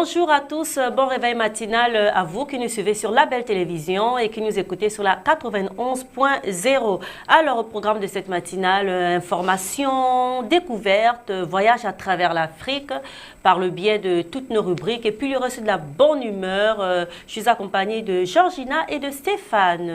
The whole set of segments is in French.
Bonjour à tous, bon réveil matinal à vous qui nous suivez sur la belle télévision et qui nous écoutez sur la 91.0. Alors au programme de cette matinale, information, découverte, voyage à travers l'Afrique par le biais de toutes nos rubriques et puis il y aura aussi de la bonne humeur. Je suis accompagnée de Georgina et de Stéphane.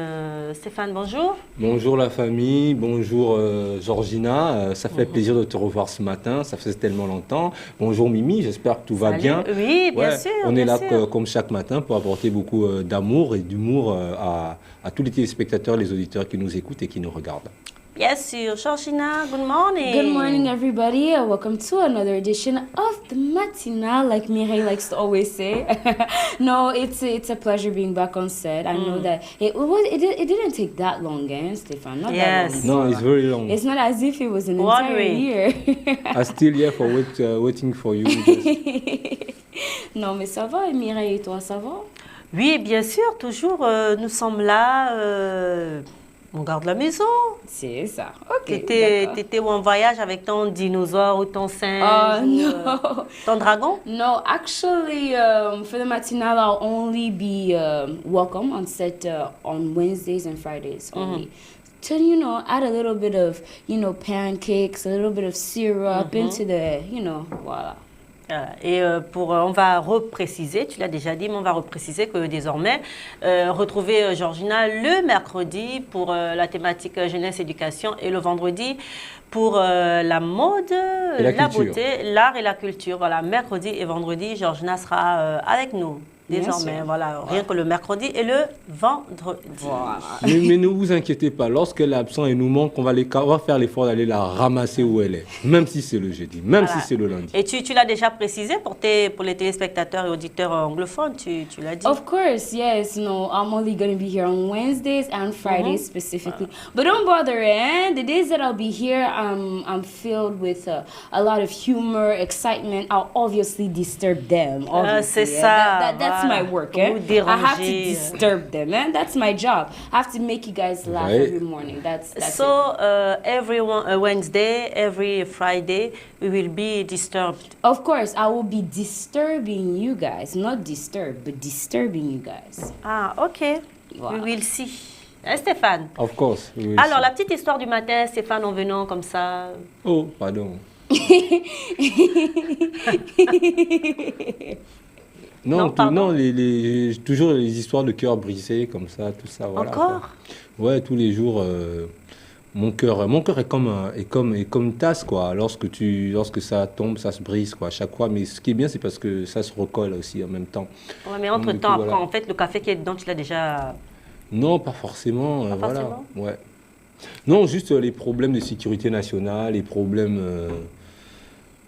Stéphane, bonjour. Bonjour la famille, bonjour Georgina, ça fait plaisir de te revoir ce matin, ça fait tellement longtemps. Bonjour Mimi, j'espère que tout va bien. Oui, bien sûr. On est là sûr. comme chaque matin pour apporter beaucoup d'amour et d'humour à tous les téléspectateurs, les auditeurs qui nous écoutent et qui nous regardent. Bien sûr. Georgina, good morning. Good morning, everybody. Welcome to another edition of the Matinale, like Mireille likes to always say. No, it's a pleasure being back on set. I know that it didn't take that long, Stefan? Not that long. No, it's very long. It's not as if it was an entire year. I'm still here for waiting for you. Non, mais ça va, Mireille, et toi, ça va? Oui, bien sûr, toujours, nous sommes là, on garde la maison. C'est ça, ok. T'étais en voyage avec ton dinosaure ou ton singe no. Ton dragon? No, actually, for the matinale, I'll only be welcome on set on Wednesdays and Fridays only. To, add a little bit of, pancakes, a little bit of syrup into the, voila. Et on va repréciser, tu l'as déjà dit, mais on va repréciser que désormais, retrouver Georgina le mercredi pour la thématique jeunesse éducation et le vendredi pour la mode, la beauté, l'art et la culture. Voilà, mercredi et vendredi, Georgina sera avec nous. Désormais, voilà, rien que le mercredi et le vendredi. Voilà. Mais ne vous inquiétez pas, lorsqu'elle est absente et nous manque, on va faire l'effort d'aller la ramasser où elle est, même si c'est le jeudi, même si c'est le lundi. Et tu l'as déjà précisé pour les téléspectateurs et auditeurs anglophones, tu l'as dit? Of course, yes. No, I'm only going to be here on Wednesdays and Fridays specifically. But don't bother, The days that I'll be here, I'm filled with a lot of humor, excitement. I'll obviously disturb them. C'est ça. That's my work, I have to disturb them, That's my job. I have to make you guys laugh every morning. That's so every Wednesday, every Friday, we will be disturbed. Of course, I will be disturbing you guys. Not disturb, but disturbing you guys. Ah, ok. Wow. We will see. Stéphane? Of course. Alors, la petite histoire du matin, Stéphane, en venant comme ça. Oh, pardon. Non, toujours les histoires de cœur brisé, comme ça, tout ça. Voilà, encore quoi. Ouais, tous les jours, mon cœur est comme une tasse, quoi. Lorsque ça tombe, ça se brise, quoi, à chaque fois. Mais ce qui est bien, c'est parce que ça se recolle aussi en même temps. Ouais, mais entre-temps, après, en fait, le café qui est dedans, tu l'as déjà... Non, pas forcément. Pas voilà. forcément. Ouais. Non, juste les problèmes de sécurité nationale, les problèmes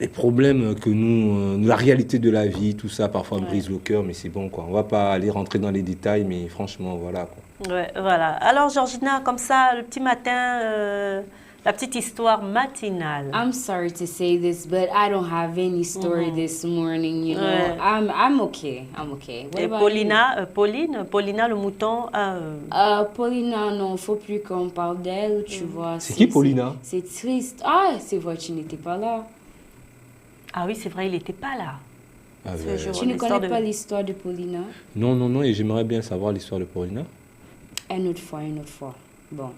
que la réalité de la vie, tout ça, parfois me brise le cœur, mais c'est bon, quoi. On va pas aller rentrer dans les détails, mais franchement, voilà, quoi. Ouais, voilà. Alors, Georgina, comme ça, le petit matin, la petite histoire matinale. I'm sorry to say this, but I don't have any story this morning, I'm okay. Et Paulina, Paulina, le mouton... Paulina, non, faut plus qu'on parle d'elle, tu vois. C'est qui, Paulina? C'est triste. Ah, c'est vrai, tu n'étais pas là. Ah oui, c'est vrai, il n'était pas là. Tu ne connais pas l'histoire de Paulina? Non, et j'aimerais bien savoir l'histoire de Paulina. Une autre fois. Bon.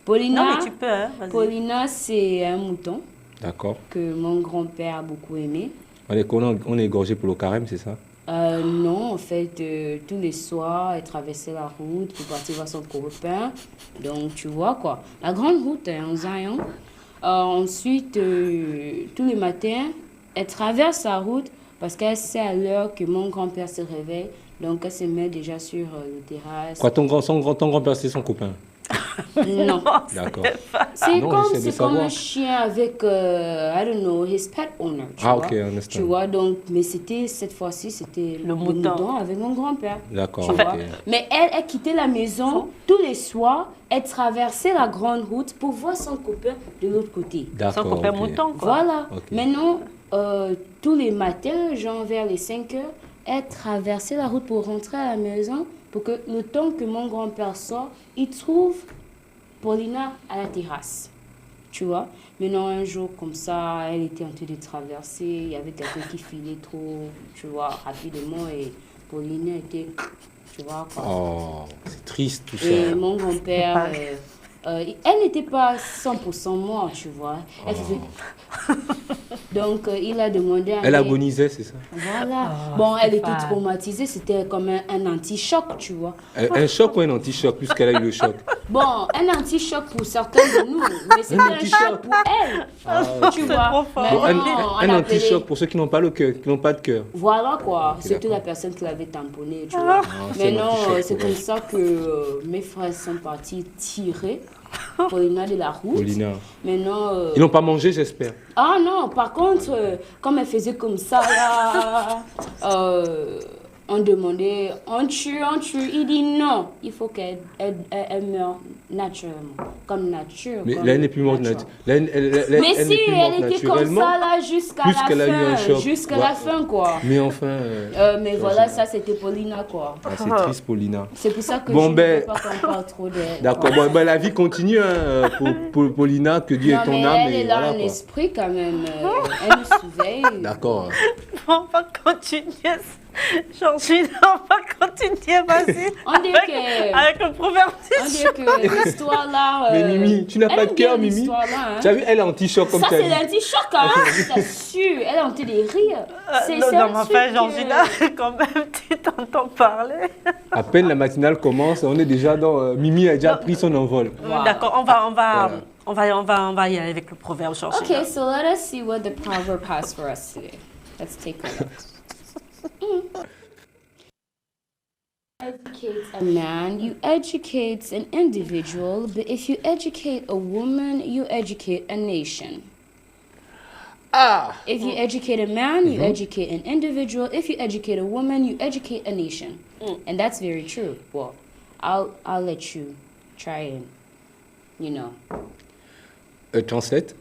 Paulina, non, mais tu peux, vas-y. Paulina, c'est un mouton. D'accord. Que mon grand-père a beaucoup aimé. On est égorgé pour le carême, c'est ça? Non, en fait, tous les soirs, elle traversait la route pour partir voir son copain. Donc, tu vois, quoi. La grande route, en Zion. Ensuite, tous les matins, elle traverse la route parce qu'elle sait à l'heure que mon grand-père se réveille. Donc, elle se met déjà sur le terrasse. Quoi, ton grand-père, c'est son copain? Non. D'accord. C'est comme un chien avec, I don't know, his pet owner. Tu vois? Ok, I understand. Tu vois, donc, mais cette fois-ci, c'était le mouton avec mon grand-père. D'accord. Okay. Mais elle quittait la maison tous les soirs, elle traversait la grande route pour voir son copain de l'autre côté. Son copain mouton, quoi. Voilà. Maintenant, tous les matins, genre vers les 5 heures, elle traversait la route pour rentrer à la maison pour que le temps que mon grand-père sort, il trouve Paulina à la terrasse. tu vois. Maintenant, un jour, comme ça, elle était en train de traverser, il y avait quelqu'un qui filait trop, tu vois, rapidement, et Pauline était, tu vois, quoi. Oh, c'est triste tout ça. Et mon grand-père, elle n'était pas 100% morte, tu vois. Elle faisait... Donc, il a demandé à... Elle agonisait, c'est ça? Voilà. Oh, Bon, elle était Stéphane. traumatisée, c'était comme un anti-choc, tu vois. Un choc ou un anti-choc, puisqu'elle a eu le choc? Bon, un anti-choc pour certains de nous, mais c'était un anti-choc. choc pour elle, tu C'est vois. trop fort. Maintenant, Bon, on un appelait- anti-choc pour ceux qui n'ont pas le cœur, qui n'ont pas de cœur. Voilà quoi, surtout d'accord. la personne qui l'avait tamponné, tu vois. c'est un Maintenant, anti-choc c'est pour comme elle. ça que mes frères sont partis tirer Paulina de la route. Paulina. Maintenant, Ils n'ont pas mangé, j'espère. ah non, par contre, comme elle faisait comme ça, là, on demandait, on tue. Il dit non, il faut qu'elle meure naturellement, comme nature. Mais comme là, elle n'est plus morte nature. naturellement. Mais si, elle était comme ça, là, jusqu'à la puisqu'elle a eu un fin. choc. Jusqu'à Ouais. la fin, quoi. Mais enfin. Mais voilà, ça, c'était Paulina, quoi. C'est triste, Paulina. C'est pour ça que Bon, je ne ben, veux pas qu'on parle trop de... D'accord, bon, ben, la vie continue hein, pour Paulina, que Dieu Non, est ton mais âme. elle Et est là voilà, en quoi. esprit, quand même. Elle nous surveille. D'accord. On va continuer. Georgina, on va continuer, vas-y. On dit que... Avec le proverbe On du dit jour. que l'histoire là. Mais Mimi, tu n'as pas de cœur, Mimi. Là, hein. Tu as vu, elle est anti-choc comme Ça, tu as c'est dit. l'anti-choc, hein. Je t'assure. Elle est en train de rire. C'est Non, c'est non, un mais truc enfin, que- Georgina, quand même, tu t'entends parler. À peine la matinale commence, on est déjà dans. Mimi a déjà pris son envol. Wow. D'accord, on va y aller avec le proverbe, Georgina. Okay, so let us see what the proverb has for us today. Let's take a look. Educate a man, you educate an individual, but if you educate a woman, you educate a nation. Ah! If you educate a man, you educate an individual. If you educate a woman, you educate a nation. And that's very true. Well, I'll let you try and, you know. Translate.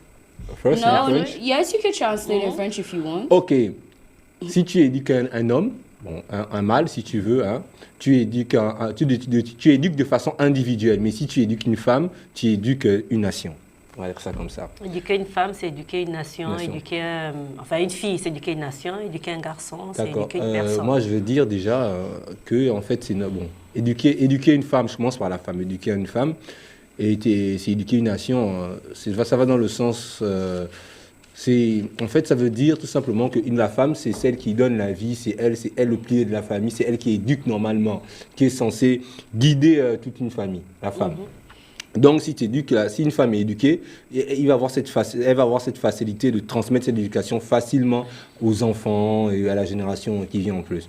First No, in French. yes, you can translate in French if you want. Ok. Si tu éduques un homme, bon, un mâle si tu veux, hein, tu éduques tu éduques de façon individuelle. Mais si tu éduques une femme, tu éduques une nation. On va dire ça comme ça. Éduquer une femme, c'est éduquer une nation. Nation. Éduquer, enfin, une fille, c'est éduquer une nation. Éduquer un garçon, c'est D'accord. éduquer une personne. Moi, je veux dire déjà que en fait, c'est bon. Éduquer une femme. Je commence par la femme. Éduquer une femme, et c'est éduquer une nation. Ça va dans le sens. En fait, ça veut dire tout simplement que la femme, c'est celle qui donne la vie, c'est elle le pilier de la famille, c'est elle qui éduque normalement, qui est censée guider toute une famille, la femme. Donc, si une femme est éduquée, elle va avoir cette facilité de transmettre cette éducation facilement aux enfants et à la génération qui vient en plus.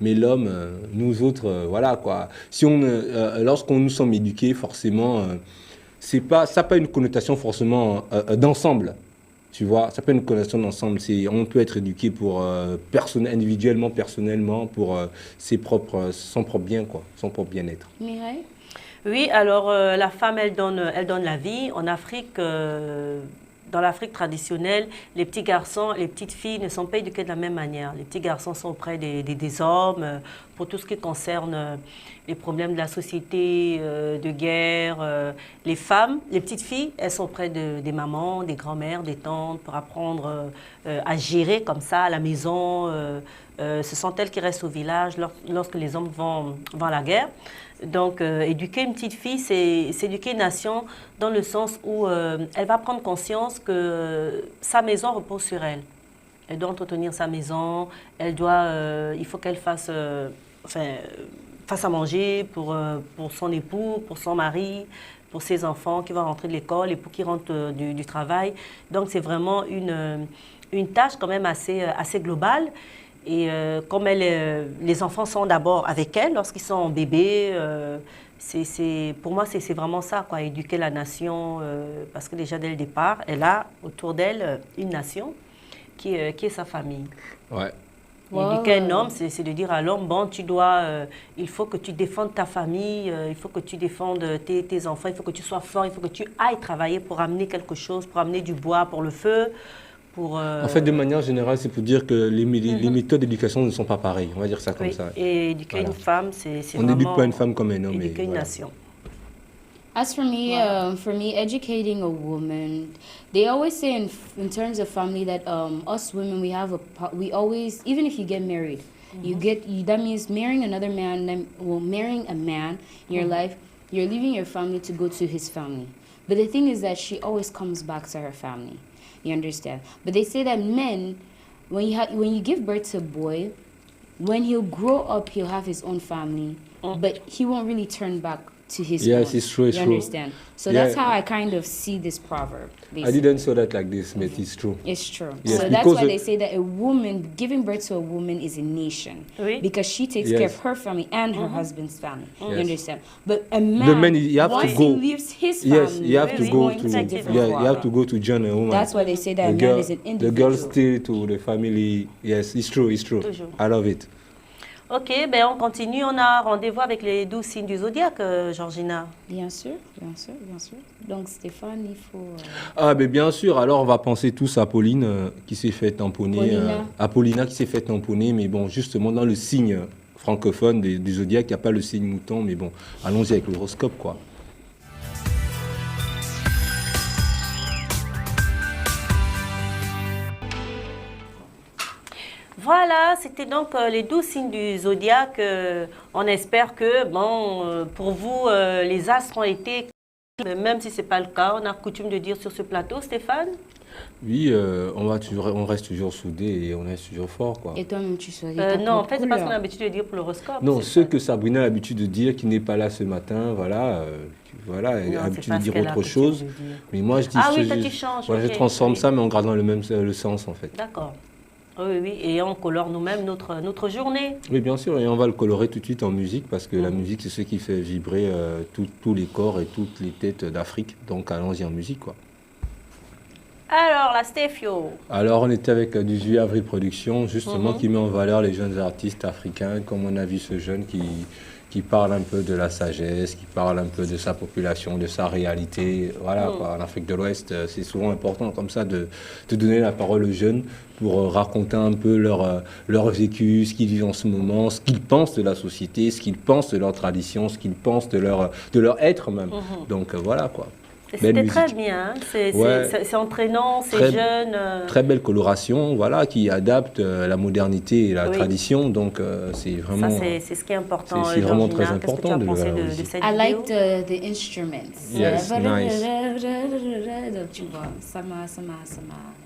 Mais l'homme, nous autres, voilà quoi. Lorsqu'on nous sommes éduqués, forcément, ça n'a pas une connotation forcément d'ensemble. Tu vois, ça peut être une connotation d'ensemble. On peut être éduqué pour individuellement, personnellement, pour son propre bien, quoi, son propre bien-être. Mireille? Oui, alors la femme, elle donne la vie. En Afrique, dans l'Afrique traditionnelle, les petits garçons, les petites filles ne sont pas éduqués de la même manière. Les petits garçons sont auprès des hommes pour tout ce qui concerne les problèmes de la société, de guerre. Les femmes, les petites filles, elles sont auprès des mamans, des grands-mères, des tantes pour apprendre à gérer comme ça à la maison. Ce sont elles qui restent au village lorsque les hommes vont à la guerre. Donc, éduquer une petite fille, c'est éduquer une nation dans le sens où elle va prendre conscience que sa maison repose sur elle. Elle doit entretenir sa maison, il faut qu'elle fasse à manger pour son époux, pour son mari, pour ses enfants qui vont rentrer de l'école et pour qui rentrent du travail. Donc, c'est vraiment une tâche quand même assez globale. Et comme les enfants sont d'abord avec elle lorsqu'ils sont bébés, pour moi, c'est vraiment ça, quoi, éduquer la nation, parce que déjà dès le départ, elle a autour d'elle une nation qui est sa famille. Ouais. Éduquer un homme, c'est de dire à l'homme, bon, il faut que tu défendes ta famille, il faut que tu défendes tes enfants, il faut que tu sois fort, il faut que tu ailles travailler pour amener quelque chose, pour amener du bois pour le feu. En fait, de manière générale, c'est pour dire que les méthodes d'éducation ne sont pas pareilles. On va dire ça comme ça. Et éduquer une femme, c'est On vraiment... n'éduque pas une femme comme un homme. Éduquer une voilà. nation. As for me, educating a woman, they always say in terms of family that us women we always, even if you get married, that means marrying another man, marrying a man in your life, you're leaving your family to go to his family. But the thing is that she always comes back to her family. You understand? But they say that men, when you give birth to a boy, when he'll grow up, he'll have his own family, but he won't really turn back to his own. Yes, it's true, it's you true. Understand? So that's how I kind of see this proverb. Basically. I didn't saw that like this, but it's true. It's true. Yes, So that's why they say that a woman, giving birth to a woman is a nation. Oui. Because she takes care of her family and her husband's family. You understand? But a man, The man, you have once to go. he leaves his family, Yes, you have to he's go going to. a different You have father. to go to join a woman. That's why they say that a man is an The individual. girl stay to the family. Yes, it's true, it's true. Toujours. I love it. Ok, ben on continue. On a rendez-vous avec les 12 signes du zodiaque, Georgina. Bien sûr, bien sûr, bien sûr. Donc Stéphane, il faut... Ah, mais bien sûr, alors on va penser tous à Pauline qui s'est fait tamponner. Paulina. À Paulina qui s'est fait tamponner, mais bon, justement dans le signe francophone du zodiaque, il n'y a pas le signe mouton, mais bon, allons-y avec l'horoscope, quoi. Voilà, c'était donc les 12 signes du zodiaque. On espère que, pour vous, les astres ont été, même si ce n'est pas le cas, on a coutume de dire sur ce plateau, Stéphane. Oui, on reste toujours soudés et on reste toujours fort, quoi. Et toi-même, tu choisis Non, en fait, c'est pas ce qu'on a l'habitude de dire pour l'horoscope. Non, c'est ce pas- que Sabrina a l'habitude de dire, qui n'est pas là ce matin, voilà, elle Non, a c'est l'habitude pas de ce dire qu'elle a autre coutume chose. de dire. Mais moi, je dis, Ah oui, toi, tu changes, je ok, transforme oui. ça, mais en gardant le sens, en fait. D'accord. Oui, oui, et on colore nous-mêmes notre journée. Oui, bien sûr, et on va le colorer tout de suite en musique, parce que la musique, c'est ce qui fait vibrer tous les corps et toutes les têtes d'Afrique. Donc, allons-y en musique, quoi. Alors, la Stéphio. Alors, on était avec du Juillet Avril Productions, justement, qui met en valeur les jeunes artistes africains, comme on a vu ce jeune qui parle un peu de la sagesse, qui parle un peu de sa population, de sa réalité. Voilà, quoi. En Afrique de l'Ouest, c'est souvent important comme ça de donner la parole aux jeunes pour raconter un peu leur vécu, ce qu'ils vivent en ce moment, ce qu'ils pensent de la société, ce qu'ils pensent de leur tradition, ce qu'ils pensent de leur être même. Donc voilà, quoi. Et Belle c'était très musique. bien, hein. Ouais. C'est entraînant, c'est Très- jeune. Très belle coloration, voilà, qui adapte la modernité et la Oui. tradition. Donc c'est vraiment... Ça, c'est ce qui est important. c'est vraiment Georgina. très Qu'est-ce que tu important as de le pensé de valoriser. cette I vidéo? like the instruments. Yes, nice. Donc, tu vois,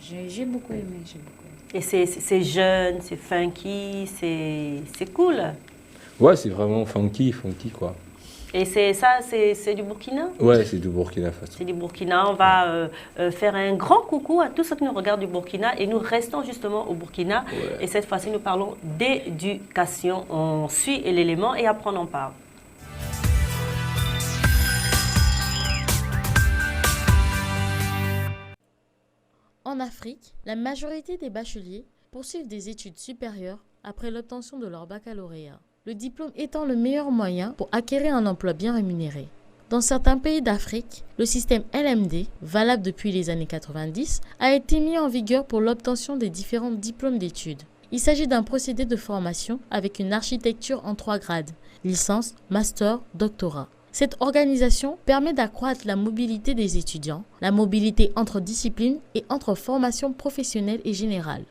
j'ai beaucoup aimé, j'ai beaucoup aimé. Et c'est jeune, c'est funky, c'est cool. Ouais, c'est vraiment funky, quoi. Et c'est du Burkina? Ouais, c'est du Burkina Faso. C'est du Burkina. On va faire un grand coucou à tous ceux qui nous regardent du Burkina. Et nous restons justement au Burkina. Ouais. Et cette fois-ci, nous parlons d'éducation. On suit l'élément et après on en parle. En Afrique, la majorité des bacheliers poursuivent des études supérieures après l'obtention de leur baccalauréat, le diplôme étant le meilleur moyen pour acquérir un emploi bien rémunéré. Dans certains pays d'Afrique, le système LMD, valable depuis les années 90, a été mis en vigueur pour l'obtention des différents diplômes d'études. Il s'agit d'un procédé de formation avec une architecture en 3 grades, licence, master, doctorat. Cette organisation permet d'accroître la mobilité des étudiants, la mobilité entre disciplines et entre formations professionnelles et générales.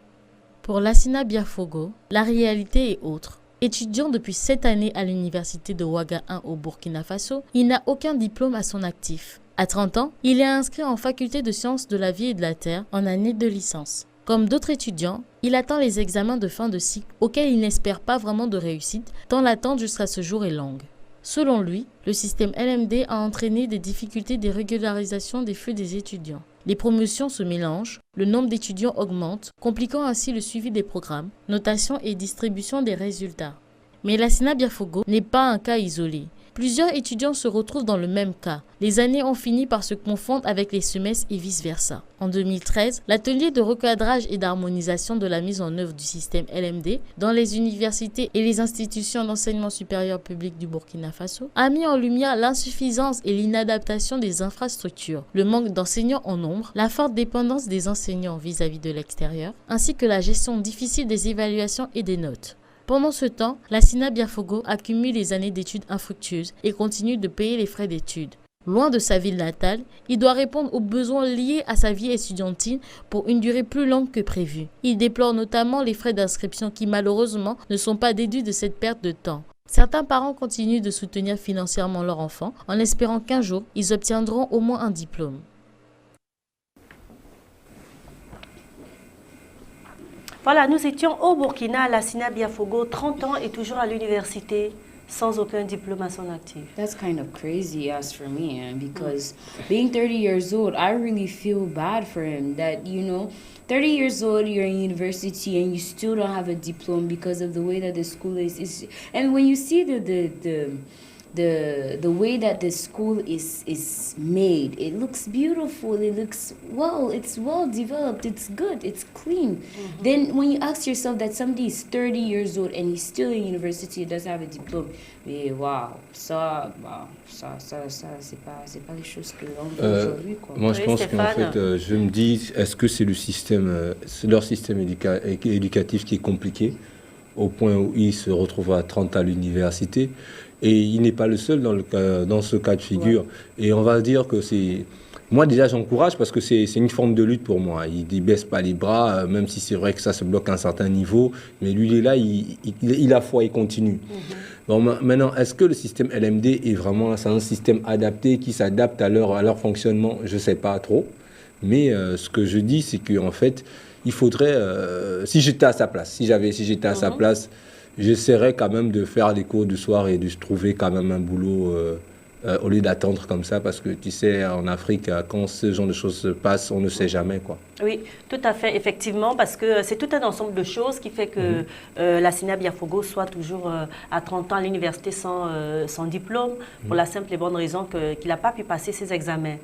Pour Lassina Biafogo, la réalité est autre. Étudiant depuis 7 années à l'université de Ouaga 1 au Burkina Faso, il n'a aucun diplôme à son actif. À 30 ans, il est inscrit en faculté de sciences de la vie et de la terre en année de licence. Comme d'autres étudiants, il attend les examens de fin de cycle auxquels il n'espère pas vraiment de réussite, tant l'attente jusqu'à ce jour est longue. Selon lui, le système LMD a entraîné des difficultés de régularisation des flux des étudiants. Les promotions se mélangent, le nombre d'étudiants augmente, compliquant ainsi le suivi des programmes, notation et distribution des résultats. Mais Lassina Biafogo n'est pas un cas isolé. Plusieurs étudiants se retrouvent dans le même cas. Les années ont fini par se confondre avec les semestres et vice-versa. En 2013, l'atelier de recadrage et d'harmonisation de la mise en œuvre du système LMD dans les universités et les institutions d'enseignement supérieur public du Burkina Faso a mis en lumière l'insuffisance et l'inadaptation des infrastructures, le manque d'enseignants en nombre, la forte dépendance des enseignants vis-à-vis de l'extérieur, ainsi que la gestion difficile des évaluations et des notes. Pendant ce temps, Lassina Biafogo accumule les années d'études infructueuses et continue de payer les frais d'études. Loin de sa ville natale, il doit répondre aux besoins liés à sa vie estudiantine pour une durée plus longue que prévu. Il déplore notamment les frais d'inscription qui malheureusement ne sont pas déduits de cette perte de temps. Certains parents continuent de soutenir financièrement leur enfant en espérant qu'un jour, ils obtiendront au moins un diplôme. Voilà, nous étions au Burkina, Lassina Biafogo, 30 ans et toujours à l'université, sans aucun diplôme à son actif. That's kind of crazy as for me, because being 30 years old, I really feel bad for him that, 30 years old, you're in university and you still don't have a diploma because of the way that the school is. And when you see the way that the school is made, it looks beautiful, it's well developed, it's good, it's clean. Then when you ask yourself that somebody is 30 years old and he's still in university and doesn't have a diploma, ça c'est pas les choses que l'on veut aujourd'hui, quoi. Moi je pense qu'en fait, je me dis, est-ce que c'est c'est leur système éducatif qui est compliqué au point où il se retrouve à 30 à l'université. Et il n'est pas le seul dans ce cas de figure. Ouais. Et on va dire que c'est... Moi, déjà, j'encourage parce que c'est une forme de lutte pour moi. Il ne baisse pas les bras, même si c'est vrai que ça se bloque à un certain niveau. Mais lui, il est là, il a foi, il continue. Bon, maintenant, est-ce que le système LMD est vraiment un système adapté qui s'adapte à leur fonctionnement? Je ne sais pas trop. Mais ce que je dis, c'est qu'en fait, il faudrait... si j'étais à sa place, à sa place, j'essaierais quand même de faire des cours du soir et de trouver quand même un boulot au lieu d'attendre comme ça, parce que tu sais, en Afrique, quand ce genre de choses se passe, on ne sait jamais, quoi. Oui, tout à fait, effectivement, parce que c'est tout un ensemble de choses qui fait que Lassina Biafogo soit toujours à 30 ans à l'université sans diplôme, pour la simple et bonne raison qu'il n'a pas pu passer ses examens.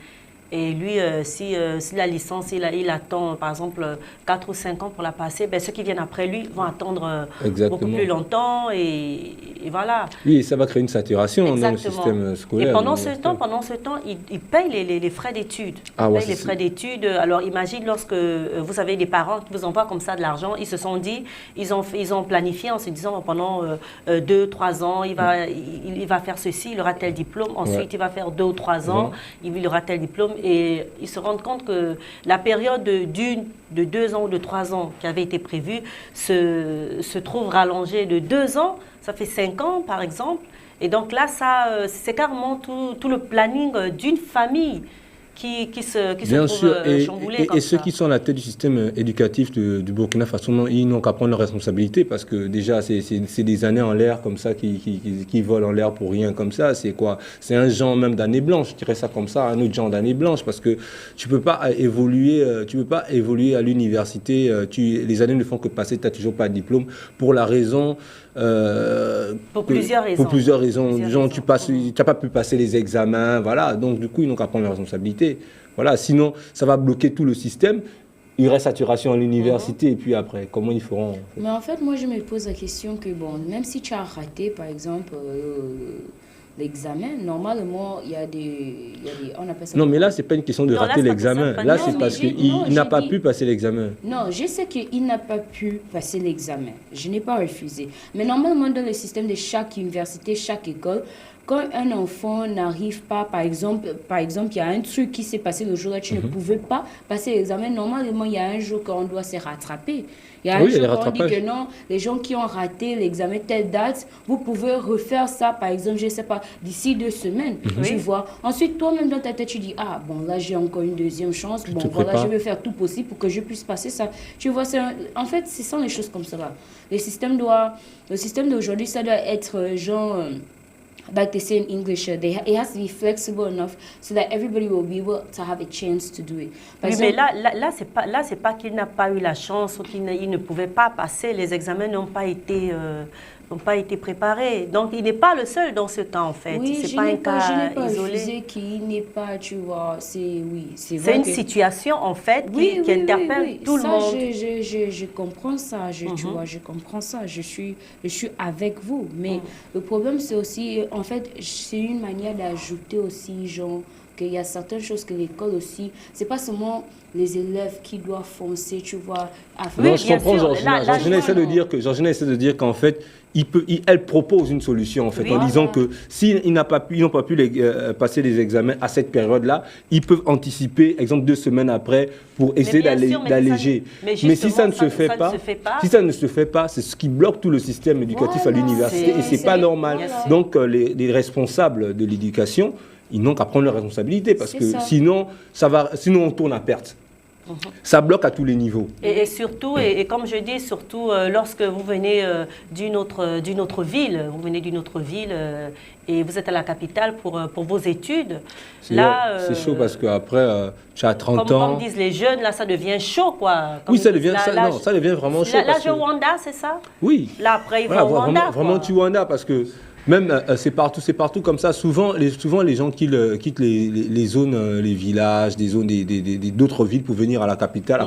Et lui, si la licence, il attend, par exemple, 4 ou 5 ans pour la passer, ceux qui viennent après lui vont attendre beaucoup plus longtemps. Et voilà. Oui, ça va créer une saturation dans le système scolaire. Et pendant ce temps, il paye les frais d'études. Les frais d'études. Alors, imagine lorsque vous avez des parents qui vous envoient comme ça de l'argent, ils se sont dit, ils ont planifié en se disant, pendant 2-3 ans, il va faire ceci, il aura tel diplôme. Ensuite, il va faire 2 ou 3 ans, il aura tel diplôme. Et ils se rendent compte que la période de 2 ans ou de 3 ans qui avait été prévue se trouve rallongée de 2 ans. Ça fait 5 ans, par exemple. Et donc là, c'est carrément tout le planning d'une famille qui se trouve chamboulé. Et ceux qui sont à la tête du système éducatif du Burkina Faso, ils n'ont qu'à prendre leurs responsabilités, parce que déjà, c'est des années en l'air comme ça qui volent en l'air pour rien comme ça. C'est quoi? C'est un genre même d'année blanche, je dirais ça comme ça, un autre genre d'année blanche, parce que tu peux pas évoluer à l'université. Les années ne font que passer, tu n'as toujours pas de diplôme pour la raison... Pour plusieurs raisons. Genre, tu n'as pas pu passer les examens, voilà. Donc, du coup, ils n'ont qu'à prendre leurs responsabilités. Voilà. Sinon, ça va bloquer tout le système. Il y aurait saturation à l'université. Et puis après, comment ils feront, en fait? Mais en fait, moi, je me pose la question que, même si tu as raté, par exemple, l'examen, normalement, il y a des... On appelle ça... Non, mais là, ce n'est pas une question de rater l'examen. Là, c'est parce qu'il n'a pas pu passer l'examen. Non, je sais qu'il n'a pas pu passer l'examen. Je n'ai pas refusé. Mais normalement, dans le système de chaque université, chaque école, quand un enfant n'arrive pas, par exemple, il y a un truc qui s'est passé le jour-là, tu ne pouvais pas passer l'examen, normalement, il y a un jour qu'on doit se rattraper. Il y a un jour où on dit que non, les gens qui ont raté l'examen telle date, vous pouvez refaire ça, par exemple, je ne sais pas, d'ici 2 semaines, tu vois. Ensuite, toi-même dans ta tête, tu dis, là, j'ai encore une deuxième chance, je vais faire tout possible pour que je puisse passer ça. Tu vois, en fait, ce sont les choses comme ça. Le système d'aujourd'hui, ça doit être genre... like they say in English, it has to be flexible enough so that everybody will be able to have a chance to do it. Mais là, c'est pas qu'il n'a pas eu la chance ou qu'il ne pouvait pas passer. Les examens n'ont pas été préparés. Donc, il n'est pas le seul dans ce temps, en fait. Oui, c'est pas un cas je n'ai pas isolé. refusé qu'il n'est pas, tu vois, c'est une situation, en fait, qui interpelle tout le monde. Je comprends ça, tu vois, je comprends ça. Je suis avec vous. Mais le problème, c'est aussi, en fait, c'est une manière d'ajouter aussi, genre, qu'il y a certaines choses que l'école aussi, c'est pas seulement les élèves qui doivent foncer, tu vois. Non, je comprends Georgina. Georgina essaie de dire qu'en fait, elle propose une solution en fait, en disant que s'ils n'ont pas pu passer les examens à cette période-là, ils peuvent anticiper, exemple 2 semaines après, pour essayer d'alléger. Mais si ça ne se fait pas, c'est ce qui bloque tout le système éducatif à l'université et c'est pas normal. Donc les responsables de l'éducation, ils n'ont qu'à prendre leurs responsabilités parce que sinon on tourne à perte. Ça bloque à tous les niveaux. Et surtout, et comme je dis, surtout lorsque vous venez d'une autre ville, et vous êtes à la capitale pour vos études. C'est chaud parce qu'après, tu as 30 ans. Comme disent les jeunes, là, ça devient chaud, quoi. Oui, ça devient vraiment chaud. L'âge au Rwanda, c'est ça? Oui. Là, après, il va au Rwanda. Vraiment, tu Rwanda, parce que même, c'est partout comme ça. Souvent, les gens quittent les zones, les villages, des zones d'autres villes pour venir à la capitale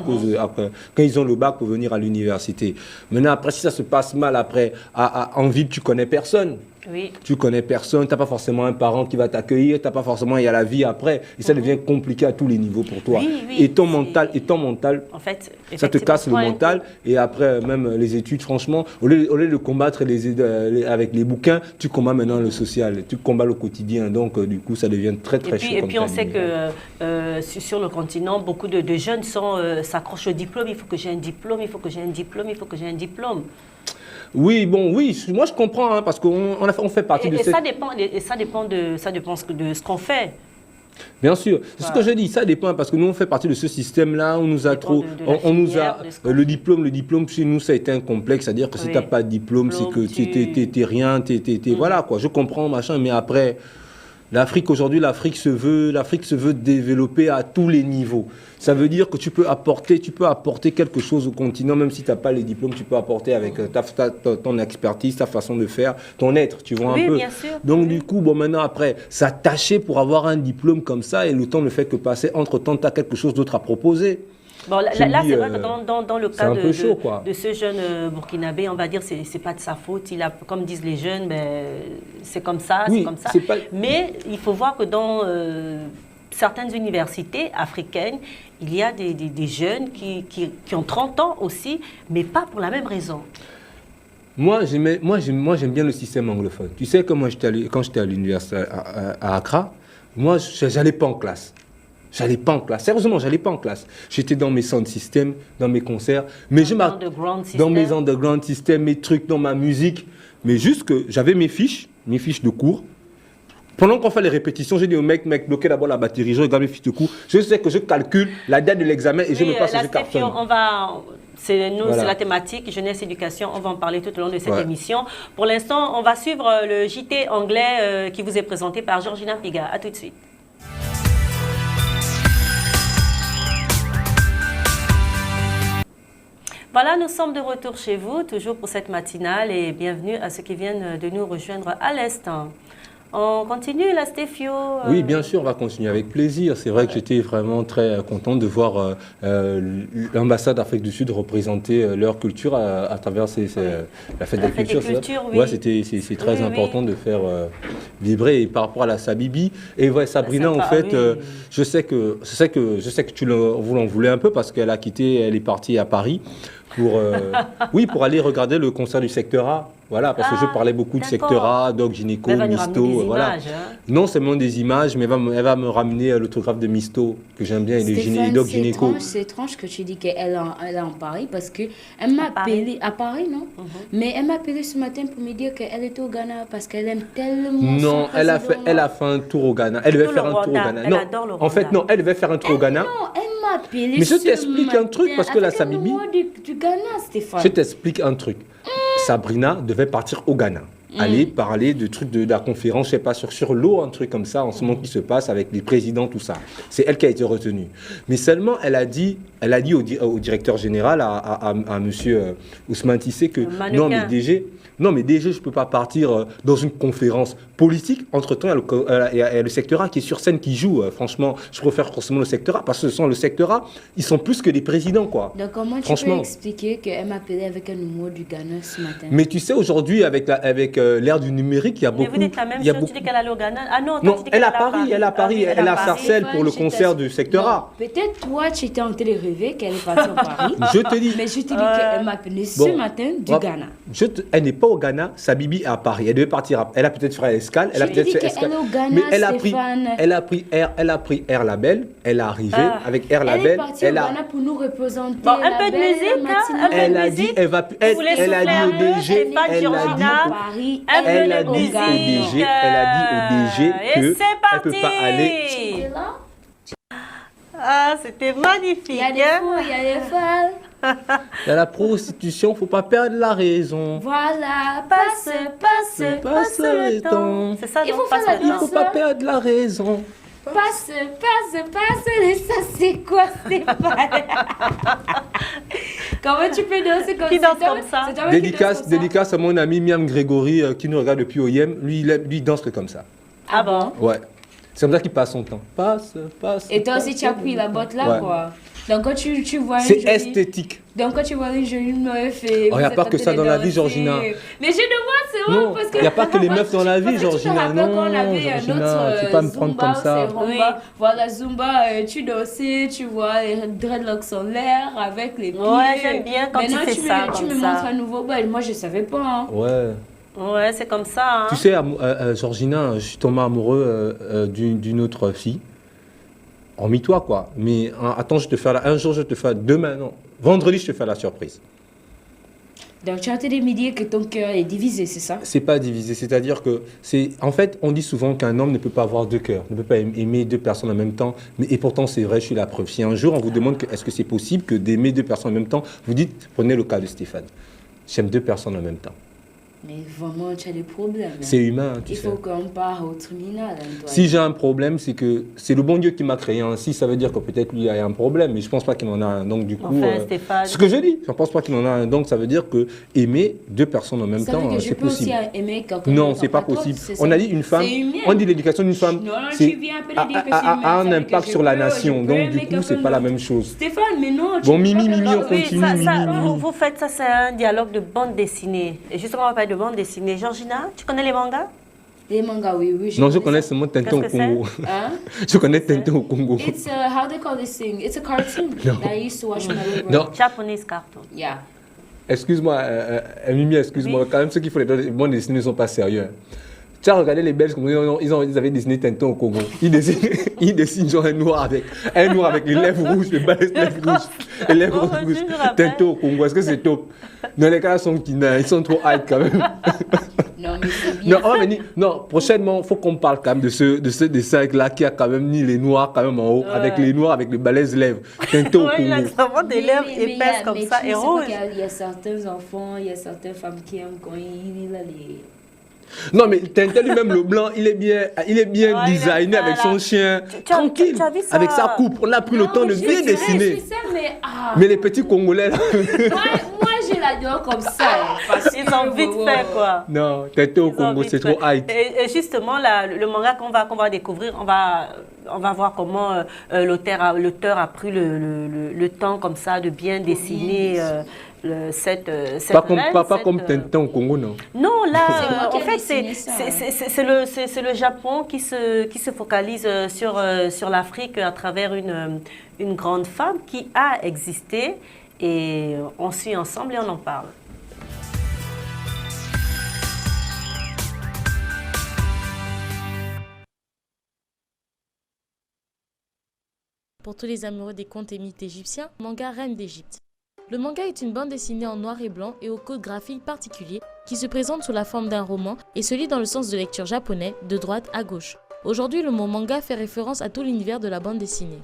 quand ils ont le bac pour venir à l'université. Maintenant, après, si ça se passe mal, après, en ville, tu connais personne. Oui. Tu connais personne, tu n'as pas forcément un parent qui va t'accueillir, il y a la vie après, et ça devient compliqué à tous les niveaux pour toi. Et ton mental, en fait, ça te casse le mental, et après même les études, franchement, au lieu de combattre avec les bouquins, tu combats maintenant le social, tu combats le quotidien, donc du coup ça devient très très chaud. Et puis on sait que sur le continent, beaucoup de jeunes s'accrochent au diplôme, il faut que j'ai un diplôme, il faut que j'ai un diplôme, il faut que j'ai un diplôme. Oui, moi je comprends, hein, parce qu'on fait partie de cette... Ça dépend de ce qu'on fait. Bien sûr, c'est ce que je dis, ça dépend, parce que nous on fait partie de ce système-là, on nous a trop... Le diplôme chez nous ça a été un complexe, c'est-à-dire que si tu n'as pas de diplôme, c'est que tu n'es rien, voilà quoi, je comprends, machin, mais après... L'Afrique aujourd'hui, l'Afrique se veut développer à tous les niveaux. Ça veut dire que tu peux apporter quelque chose au continent, même si tu n'as pas les diplômes, tu peux apporter avec ton expertise, ta façon de faire, ton être, tu vois un peu. Bien sûr. Donc du coup, maintenant après, s'attacher pour avoir un diplôme comme ça et le temps ne fait que passer, entre-temps, tu as quelque chose d'autre à proposer. Bon, là c'est vrai que dans le cas de ce jeune burkinabé, on va dire c'est pas de sa faute. Comme disent les jeunes, c'est comme ça, c'est comme ça. Mais il faut voir que dans certaines universités africaines, il y a des jeunes qui ont 30 ans aussi, mais pas pour la même raison. Moi, j'aime bien le système anglophone. Tu sais que moi, quand j'étais à l'université à Accra, moi, j'allais pas en classe. Sérieusement, j'allais pas en classe. J'étais dans mes sound systems, dans mes concerts, mais dans mes underground systems, mes trucs, dans ma musique. Mais juste que j'avais mes fiches de cours. Pendant qu'on fait les répétitions, j'ai dit au mec, bloquez d'abord la batterie, je regarde mes fiches de cours. Je sais que je calcule la date de l'examen et je me passe et je cartonne. C'est la thématique jeunesse éducation. On va en parler tout au long de cette émission. Pour l'instant, on va suivre le JT anglais qui vous est présenté par Georgina Piga. À tout de suite. Voilà, nous sommes de retour chez vous, toujours pour cette matinale, et bienvenue à ceux qui viennent de nous rejoindre à l'instant. On continue là, Stéphio? Oui, bien sûr, on va continuer avec plaisir. C'est vrai que j'étais vraiment très content de voir l'ambassade d'Afrique du Sud représenter leur culture à travers la fête des cultures. C'est très important de faire vibrer. Et par rapport à la Sabibi, et Sabrina, en fait, je sais que vous l'en voulez un peu parce qu'elle elle est partie à Paris pour aller regarder le concert du secteur A. Voilà, parce que je parlais beaucoup de secteur A, Doc Gynéco, Misto. Voilà. Non seulement des images, mais elle va me ramener l'autographe de Misto, que j'aime bien, et Doc Gynéco. C'est étrange que tu dis qu'elle est en Paris, parce qu'elle m'a appelé, à Paris, non? Mais elle m'a appelé ce matin pour me dire qu'elle était au Ghana, parce qu'elle aime tellement Non, elle a fait un tour au Ghana. Elle devait faire un tour au Ghana. Elle adore le Rwanda. En fait, non, elle devait faire un tour au Ghana. Non, elle m'a appelé. Mais je t'explique un truc, parce que la Sabibi... du Ghana, Stéphane. Je t'explique un truc. Sabrina devait partir au Ghana, aller parler de trucs de la conférence, je sais pas, sur l'eau, un truc comme ça, en ce moment qui se passe avec les présidents, tout ça. C'est elle qui a été retenue. Mais seulement, elle a dit au directeur général, à monsieur Ousmane Tissé, que non, mais DG, je ne peux pas partir dans une conférence politique. Entre-temps, il y a le secteur A qui est sur scène, qui joue. Franchement, je préfère forcément le secteur A, parce que ce sont le secteur A, ils sont plus que des présidents, quoi. Donc, comment tu peux expliquer qu'elle m'a appelé avec un numéro du Ghana ce matin? Mais tu sais, aujourd'hui, avec l'ère du numérique, il y a Mais beaucoup... vous dites la même il y a chose, beaucoup- tu dis qu'elle allait au Ghana. Ah non, toi, Non, tu dis elle qu'elle a allait Paris, elle a Paris, Ah, elle a Paris. Sarcelles pour le concert du secteur Non, A. peut-être toi, tu étais en train de rêver qu'elle est partie en Paris. Je te dis, Mais je te dis qu'elle m'a appelé ce Bon. matin du Ouais. Ghana. elle n'est pas au Ghana, sa bibi est à Paris. Elle devait partir, elle a peut-être fait escale, elle a Je te peut-être dis fait qu'elle escale. est au Ghana, Mais elle a pris, Stéphane. elle a pris Air Label, elle est arrivée Ah. avec Air Elle est Label, partie au elle a, Ghana pour nous représenter. Bon, un la peu de belle musique, hein, matinée. un peu de elle a dit, musique. elle va, Vous voulez elle a dit au souffler un peu, DG, c'est pas elle a dit, Georgina. Paris, Un peu elle a de dit musique. au DG, elle a dit au DG Et que c'est elle peut pas aller. Tu es là? Ah, c'était magnifique. Il y a des hein. fous, il y a des folles. Dans la prostitution, faut pas perdre la raison. Voilà, passe, passe, passe le temps. C'est ça, Il non, faut faire passe la le Il temps. faut pas perdre la raison. Passe, passe, passe. Et ça, c'est quoi, Stéphane? Comment tu peux danser comme Qui ça? danse comme ça? C'est toi qui danse comme ça? Dédicace à mon ami Miam Grégory qui nous regarde depuis OIM. Lui, il danse que comme ça. Ah bon? Ouais. C'est comme ça qu'il passe son temps. Passe. Et toi aussi, tu as pris la botte là, Ouais. quoi. Donc, quand tu vois une C'est jolie... esthétique. Donc, quand tu vois une jolie meuf et... Oh, y a pas que ça dans la vie, Georgina. Mais je demande, c'est vrai, Non, parce que... il n'y a pas que les meufs dans la vie, Parce que tu te Georgina. rappelles Non, quand on avait un Georgina, autre tu peux pas me prendre Zumba, comme ça. c'est rumba. Oui. Voilà, Zumba, tu dansais, tu vois, les dreadlocks en l'air avec les pieds. Ouais, j'aime bien quand tu Maintenant, fais ça tu comme me ça. montres un nouveau bal. Moi, je savais pas. Hein. Ouais. Ouais, c'est comme ça. Hein. Tu sais, Georgina, je suis tombé amoureux d'une autre fille. Hormis-toi, quoi. Mais attends, un jour, je te fais, demain, non. Vendredi, je te fais la surprise. Donc, tu as été de me dire que ton cœur est divisé, c'est ça? C'est pas divisé, c'est-à-dire que en fait, on dit souvent qu'un homme ne peut pas avoir deux cœurs, ne peut pas aimer deux personnes en même temps. Et pourtant, c'est vrai, je suis la preuve. Si un jour on vous demande est-ce que c'est possible que d'aimer deux personnes en même temps, vous dites, prenez le cas de Stéphane. J'aime deux personnes en même temps. Mais vraiment, tu as des problèmes. Hein. C'est humain, hein, tu Il sais. faut qu'on part au tribunal. Hein, toi. Si j'ai un problème, c'est que c'est le bon Dieu qui m'a créé ainsi. Ça veut dire que peut-être lui il a un problème, mais je pense pas qu'il en a un. Donc du coup, Enfin, Stéphane. ce que je dis, je pense pas qu'il en a un. Donc ça veut dire que aimer deux personnes en même Ça veut temps, dire que je c'est peux possible. aussi aimer quelqu'un Non, d'autre, c'est pas toi, possible. c'est ça. On a dit une femme, C'est humain. on dit l'éducation d'une femme, Non, c'est tu viens appeler dire que c'est humain, a ça un veut dire impact que sur la je peux nation. Donc aimer du coup, c'est quelqu'un pas la d'autre. même chose. Stéphane, mais non. Bon, tu Mimi, peux pas Mimi, faire on ça. continue. ça, Mimi. vous faites ça, c'est un dialogue de bande dessinée. Et justement, on va parler de bande dessinée. Georgina, tu connais les mangas? Les mangas, oui. Non, je connais seulement Tintin au Qu'est-ce que Congo. Hein? Je connais Tintin au Congo. It's how they call this thing. It's a cartoon No. that I used to watch when I was growing Non. up. Japonese cartoon. Yeah. Excuse-moi, Mimi, excuse-moi. Oui. Quand même, ceux qui font les bandes dessinées ne sont pas sérieux. hein. Tu as regardé les Belges, ils avaient dessiné Tintin au Congo. Ils dessinent genre un noir avec les lèvres rouges, les balais lèvres rouges, les lèvres Bon, rouges. je rappelle. Tintin au Congo, est-ce que c'est top? Non, les gars sont ils sont trop hype quand même. Non, mais c'est bien. Non, on va venir- non, prochainement, il faut qu'on parle quand même de ce dessin-là qui a quand même mis les noirs quand même en haut, avec les noirs, avec les balaises lèvres. Tintin au Ouais, il a Congo. vraiment des lèvres épaisses comme ça et rouges. Il y a certains enfants, il y a certaines femmes qui aiment quand il a les... Non, mais Tintin lui-même, le blanc, il est bien Ouais, designé il a avec ça, son là. chien, Tu as- tranquille, tu as vu ça? avec sa coupe. On a pris le temps de Non, bien je sais, dessiner. je sais, mais... Ah, Mais les petits Congolais, là, moi je l'adore comme ça. hein, parce Ils que, ont vite fait, quoi. non, Tintin au Ils ont Congo, vite c'est fait. trop hype. Et justement, là, le manga qu'on va découvrir, on va voir comment l'auteur a pris le temps comme ça de bien dessiner cette Pas comme, reine, pas cette, comme Tintin au Congo, non. Non, C'est là, moi qui en ai fait, dessiné ça, c'est le Japon qui se focalise sur l'Afrique à travers une grande femme qui a existé. Et on suit ensemble et on en parle. Pour tous les amoureux des contes et mythes égyptiens, manga Reine d'Égypte. Le manga est une bande dessinée en noir et blanc et au code graphique particulier qui se présente sous la forme d'un roman et se lit dans le sens de lecture japonais de droite à gauche. Aujourd'hui, le mot manga fait référence à tout l'univers de la bande dessinée.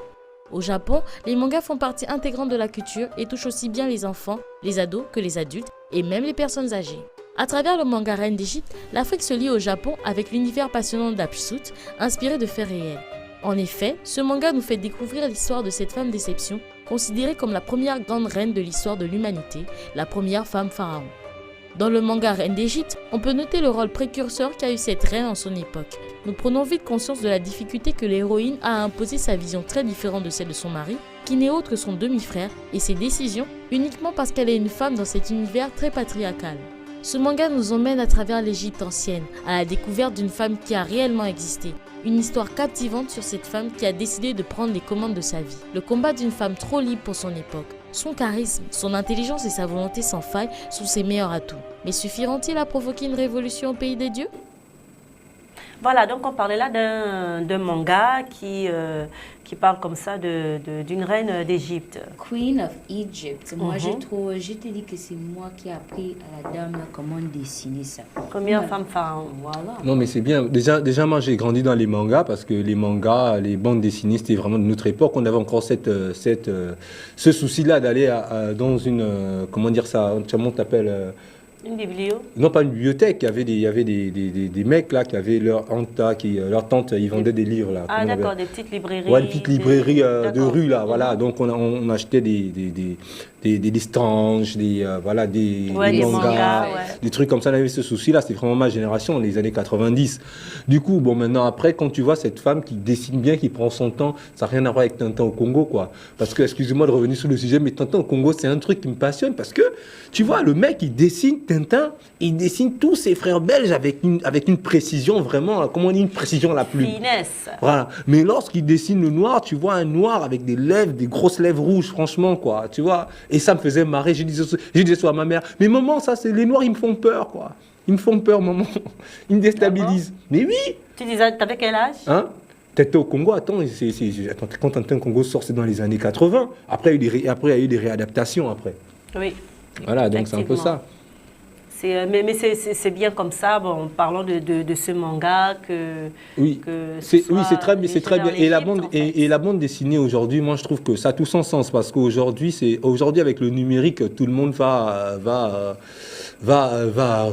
Au Japon, les mangas font partie intégrante de la culture et touchent aussi bien les enfants, les ados que les adultes et même les personnes âgées. À travers le manga Reine d'Égypte, l'Afrique se lie au Japon avec l'univers passionnant d'Hapshut, inspiré de faits réels. En effet, ce manga nous fait découvrir l'histoire de cette femme d'exception, considérée comme la première grande reine de l'histoire de l'humanité, la première femme pharaon. Dans le manga Reine d'Égypte, on peut noter le rôle précurseur qu'a eu cette reine en son époque. Nous prenons vite conscience de la difficulté que l'héroïne a à imposer sa vision très différente de celle de son mari, qui n'est autre que son demi-frère, et ses décisions uniquement parce qu'elle est une femme dans cet univers très patriarcal. Ce manga nous emmène à travers l'Égypte ancienne, à la découverte d'une femme qui a réellement existé. Une histoire captivante sur cette femme qui a décidé de prendre les commandes de sa vie. Le combat d'une femme trop libre pour son époque. Son charisme, son intelligence et sa volonté sans faille sont ses meilleurs atouts. Mais suffiront-ils à provoquer une révolution au pays des dieux ? Voilà, donc on parlait là d'un manga qui parle comme ça d'une reine d'Égypte. Queen of Egypt. Moi, je te dis que c'est moi qui ai appris à la dame là, comment dessiner ça. Première femme pharaon. Voilà. Non, mais c'est bien. Déjà, moi, j'ai grandi dans les mangas parce que les mangas, les bandes dessinées, c'était vraiment de notre époque. On avait encore ce souci-là d'aller dans une... comment dire ça? Comment t'appelles Une biblio? Non, pas une bibliothèque. Il y avait des mecs là qui avaient leur tante, ils vendaient des livres là. Ah d'accord, des petites librairies. Ouais, des petites librairies de rue là, voilà. Donc on achetait des Strange, des mangas, des trucs comme ça. On avait ce souci-là, c'était vraiment ma génération, les années 90. Du coup, bon, maintenant après, quand tu vois cette femme qui dessine bien, qui prend son temps, ça n'a rien à voir avec Tintin au Congo, quoi. Parce que, excusez-moi de revenir sur le sujet, mais Tintin au Congo, c'est un truc qui me passionne parce que, tu vois, le mec, il dessine Tintin, il dessine tous ses frères belges avec une précision vraiment, comment on dit, une précision la plus... Finesse. Voilà. Mais lorsqu'il dessine le noir, tu vois un noir avec des lèvres, des grosses lèvres rouges, franchement, quoi, tu vois. Et ça me faisait marrer. Je disais ça à ma mère. Mais maman, ça, c'est les noirs, ils me font peur, quoi. Ils me font peur, maman. Ils me déstabilisent. Mais oui. Tu disais, t'avais quel âge? Hein? T'étais au Congo, attends, quand Tintin au Congo sort, c'est dans les années 80. Après, il y a eu des réadaptations, après. Oui. Voilà, donc c'est un peu ça. Mais c'est bien comme ça, bon, parlons de ce manga que... Oui, c'est très bien. Et la bande dessinée aujourd'hui, moi je trouve que ça a tout son sens parce qu'aujourd'hui, avec le numérique, tout le monde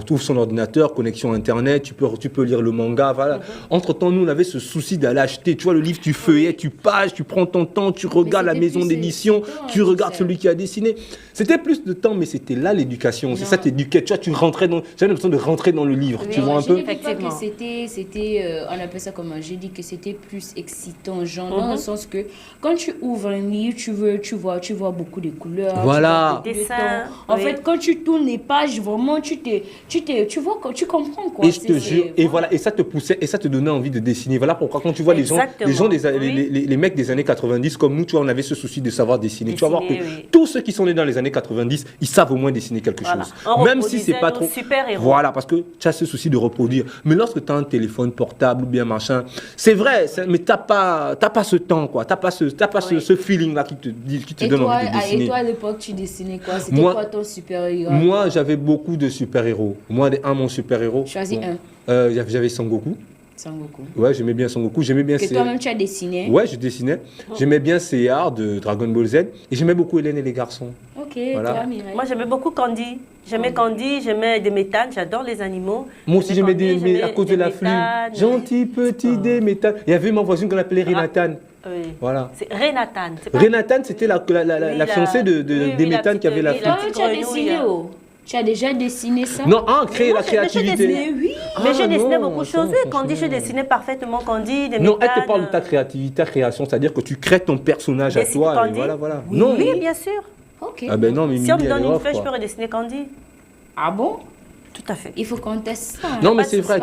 trouve son ordinateur, connexion internet, tu peux lire le manga, voilà. Entre-temps, nous on avait ce souci d'aller acheter, tu vois, le livre, tu feuillais, tu pages, tu prends ton temps, tu regardes la maison d'édition, tu regardes celui qui a dessiné. C'était plus de temps, mais c'était là l'éducation. C'est ça, t'éduquais, tu vois, j'avais l'impression de rentrer dans le livre, tu vois un peu. Effectivement. On appelle ça comment? J'ai dit que c'était plus excitant, genre dans le sens que quand tu ouvres un livre, tu vois beaucoup de couleurs, voilà. Tu vois des dessins. En fait, quand tu tournes les pages, vraiment, tu vois, tu comprends quoi. Et je te jure, et voilà, et ça te poussait, et ça te donnait envie de dessiner. Voilà pourquoi quand tu vois les mecs des années 90 comme nous, tu vois, on avait ce souci de savoir dessiner. Tu vas voir que tous ceux qui sont nés dans les années 90, ils savent au moins dessiner quelque chose. Même si c'est pas trop. Voilà, parce que tu as ce souci de reproduire. Mais lorsque tu as un téléphone portable ou bien machin, c'est vrai, mais t'as pas ce temps, quoi. T'as pas ce feeling-là qui te donne envie de dessiner. Et toi, à l'époque, tu dessinais quoi? C'était quoi ton super-héros? Moi, j'avais beaucoup de super-héros. Moi, mon super-héros. Choisis un. J'avais Sangoku. Sangoku. Ouais, j'aimais bien Sangoku. Que toi-même, tu as dessiné? Ouais, je dessinais. J'aimais bien CR de Dragon Ball Z. Et j'aimais beaucoup Hélène et les garçons. Ok, voilà. toi, Mireille? Moi, j'aimais beaucoup Candy. J'aimais Candy, j'aimais Déméthane, j'adore les animaux. Moi aussi, j'aimais à cause de la flume. Gentil petit Déméthane. Il y avait ma voisine qu'on appelait Renatan. Oui. Voilà. C'est Renatan. Renatan, c'était la fiancée de Déméthane qui avait la flume. Tu as dessiné Tu as déjà dessiné ça? Non, créer la créativité. Mais j'ai dessiné beaucoup de choses. Candy, je dessinais parfaitement Candy. Non, elle te parle de ta créativité, ta création, c'est-à-dire que tu crées ton personnage à toi. Et voilà. Non. Oui, bien sûr. Ok. Ah ben non, mais si on me donne une feuille, je peux redessiner Candy. Ah bon? Tout à fait. Il faut qu'on teste ça. Non, mais c'est vrai,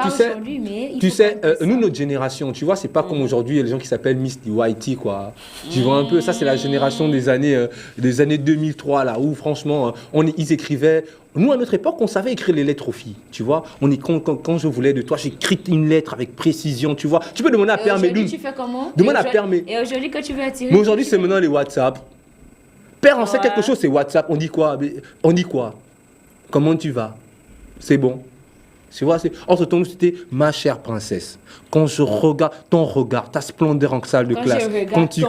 tu sais, nous, notre génération, tu vois, c'est pas comme aujourd'hui, il y a les gens qui s'appellent Miss Whitey, quoi. Tu vois un peu, ça, c'est la génération des années 2003, là, où franchement, ils écrivaient. Nous, à notre époque, on savait écrire les lettres aux filles, tu vois. Quand je voulais de toi, j'écris une lettre avec précision, tu vois. Tu peux demander à Père Médoune. Tu fais comment? Demande à Père Médoune. Et aujourd'hui, quand tu veux attirer. Mais aujourd'hui, c'est maintenant les WhatsApp. Père, on sait quelque chose, c'est WhatsApp. On dit quoi? Comment tu vas? C'est bon. Tu vois, entre-temps, c'était ma chère princesse. Quand je regarde ton regard, ta splendeur en salle de classe, quand tu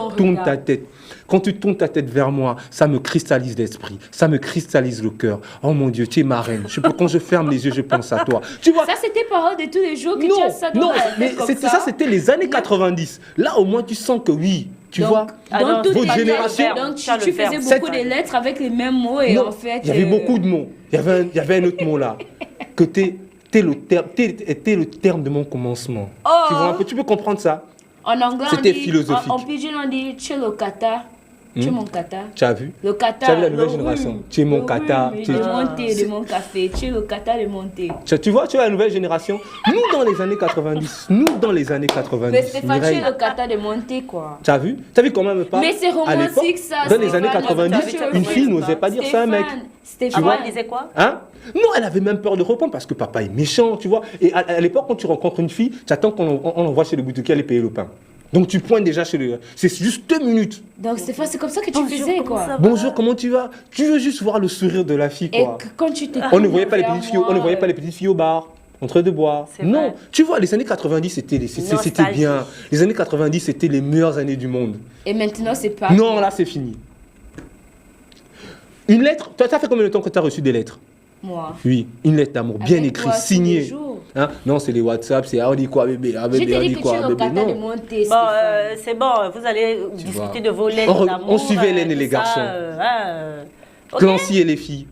tournes ta tête vers moi, ça me cristallise l'esprit, ça me cristallise le cœur. Oh mon Dieu, tu es ma reine. Quand je ferme les yeux, je pense à toi. Tu vois, ça, c'était paroles de tous les jours que tu as ça dans la tête comme ça. Ça, c'était les années 90. Là, au moins, tu sens que oui. Tu vois, dans toute votre génération. Donc, tu faisais beaucoup de lettres avec les mêmes mots et en fait. Il y avait beaucoup de mots. Il y avait un autre mot là. Que t'es le terme de mon commencement. Tu vois un peu, tu peux comprendre ça? En anglais, c'était philosophique. En pidgin, on dit Chelokata. Tu es mon kata. Tu as vu? Le kata. Tu as vu la nouvelle génération? Tu es mon kata. Tu es mon thé, de mon café. Tu es le kata de mon thé. Tu vois, tu es la nouvelle génération. Nous, dans les années 90. Nous, dans les années 90. Mais Stéphane, tu Mireille, es le kata de mon thé, quoi. tu as vu? Tu as vu comment elle me parle? Mais c'est À l'époque, romantique, ça. dans les Stéphane. années 90, une fille n'osait pas dire ça à un mec. Stéphane. Avant, elle disait quoi? Hein? Non, elle avait même peur de répondre parce que papa est méchant, tu vois. Et à l'époque, quand tu rencontres une fille, tu attends qu'on l'envoie chez le boutiquier aller payer le pain. Donc tu pointes déjà chez le... C'est juste 2 minutes. Donc Stéphane, c'est comme ça que tu Bonjour, faisais, comment quoi. ça va? Bonjour, comment tu vas? Tu veux juste voir le sourire de la fille, Et quoi. quand tu te On ne voyait pas les vers petites filles, moi, on ne voyait pas les petites filles au bar, en train de boire. C'est Non, vrai. tu vois, les années 90, c'était Nostalgie. bien. Les années 90, c'était les meilleures années du monde. Et maintenant, c'est pas. Non, là, c'est fini. Une lettre, toi, ça fait combien de temps que tu as reçu des lettres? Moi. Oui, une lettre d'amour, bien Avec écrite, toi, tous les signée. jours. Hein? Non, c'est les WhatsApp, c'est ah, on dit quoi bébé, ah Je bébé, t'ai on dit dit que tu quoi es le bébé, kata de non. mon thé, Bon, Stéphane. c'est bon, vous allez discuter vois. de vos lettres d'amour. On suivait Hélène et les tout ça, garçons. Ok. Clancy et les filles.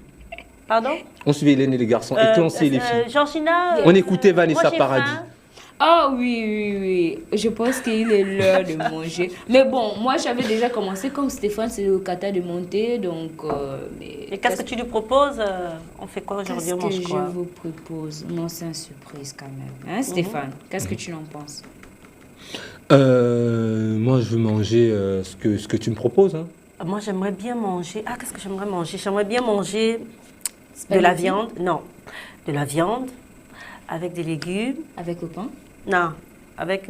Pardon? On suivait Hélène et les garçons, et Clancy et les filles. Georgina. On écoutait Vanessa moi, j'ai Paradis. faim. Ah oui, oui, oui. Je pense qu'il est l'heure de manger. Mais bon, moi, j'avais déjà commencé comme Stéphane, c'est le kata de mon thé, donc... Et qu'est-ce que tu lui proposes? On fait quoi aujourd'hui? Qu'est-ce On que mange je quoi? vous propose? Non, c'est une surprise quand même. Hein, Stéphane? Qu'est-ce que tu en penses? Moi, je veux manger ce que tu me proposes. Hein. Moi, j'aimerais bien manger. Ah, qu'est-ce que j'aimerais manger? J'aimerais bien manger de la viande. Non, de la viande avec des légumes. Avec le pain? Non, avec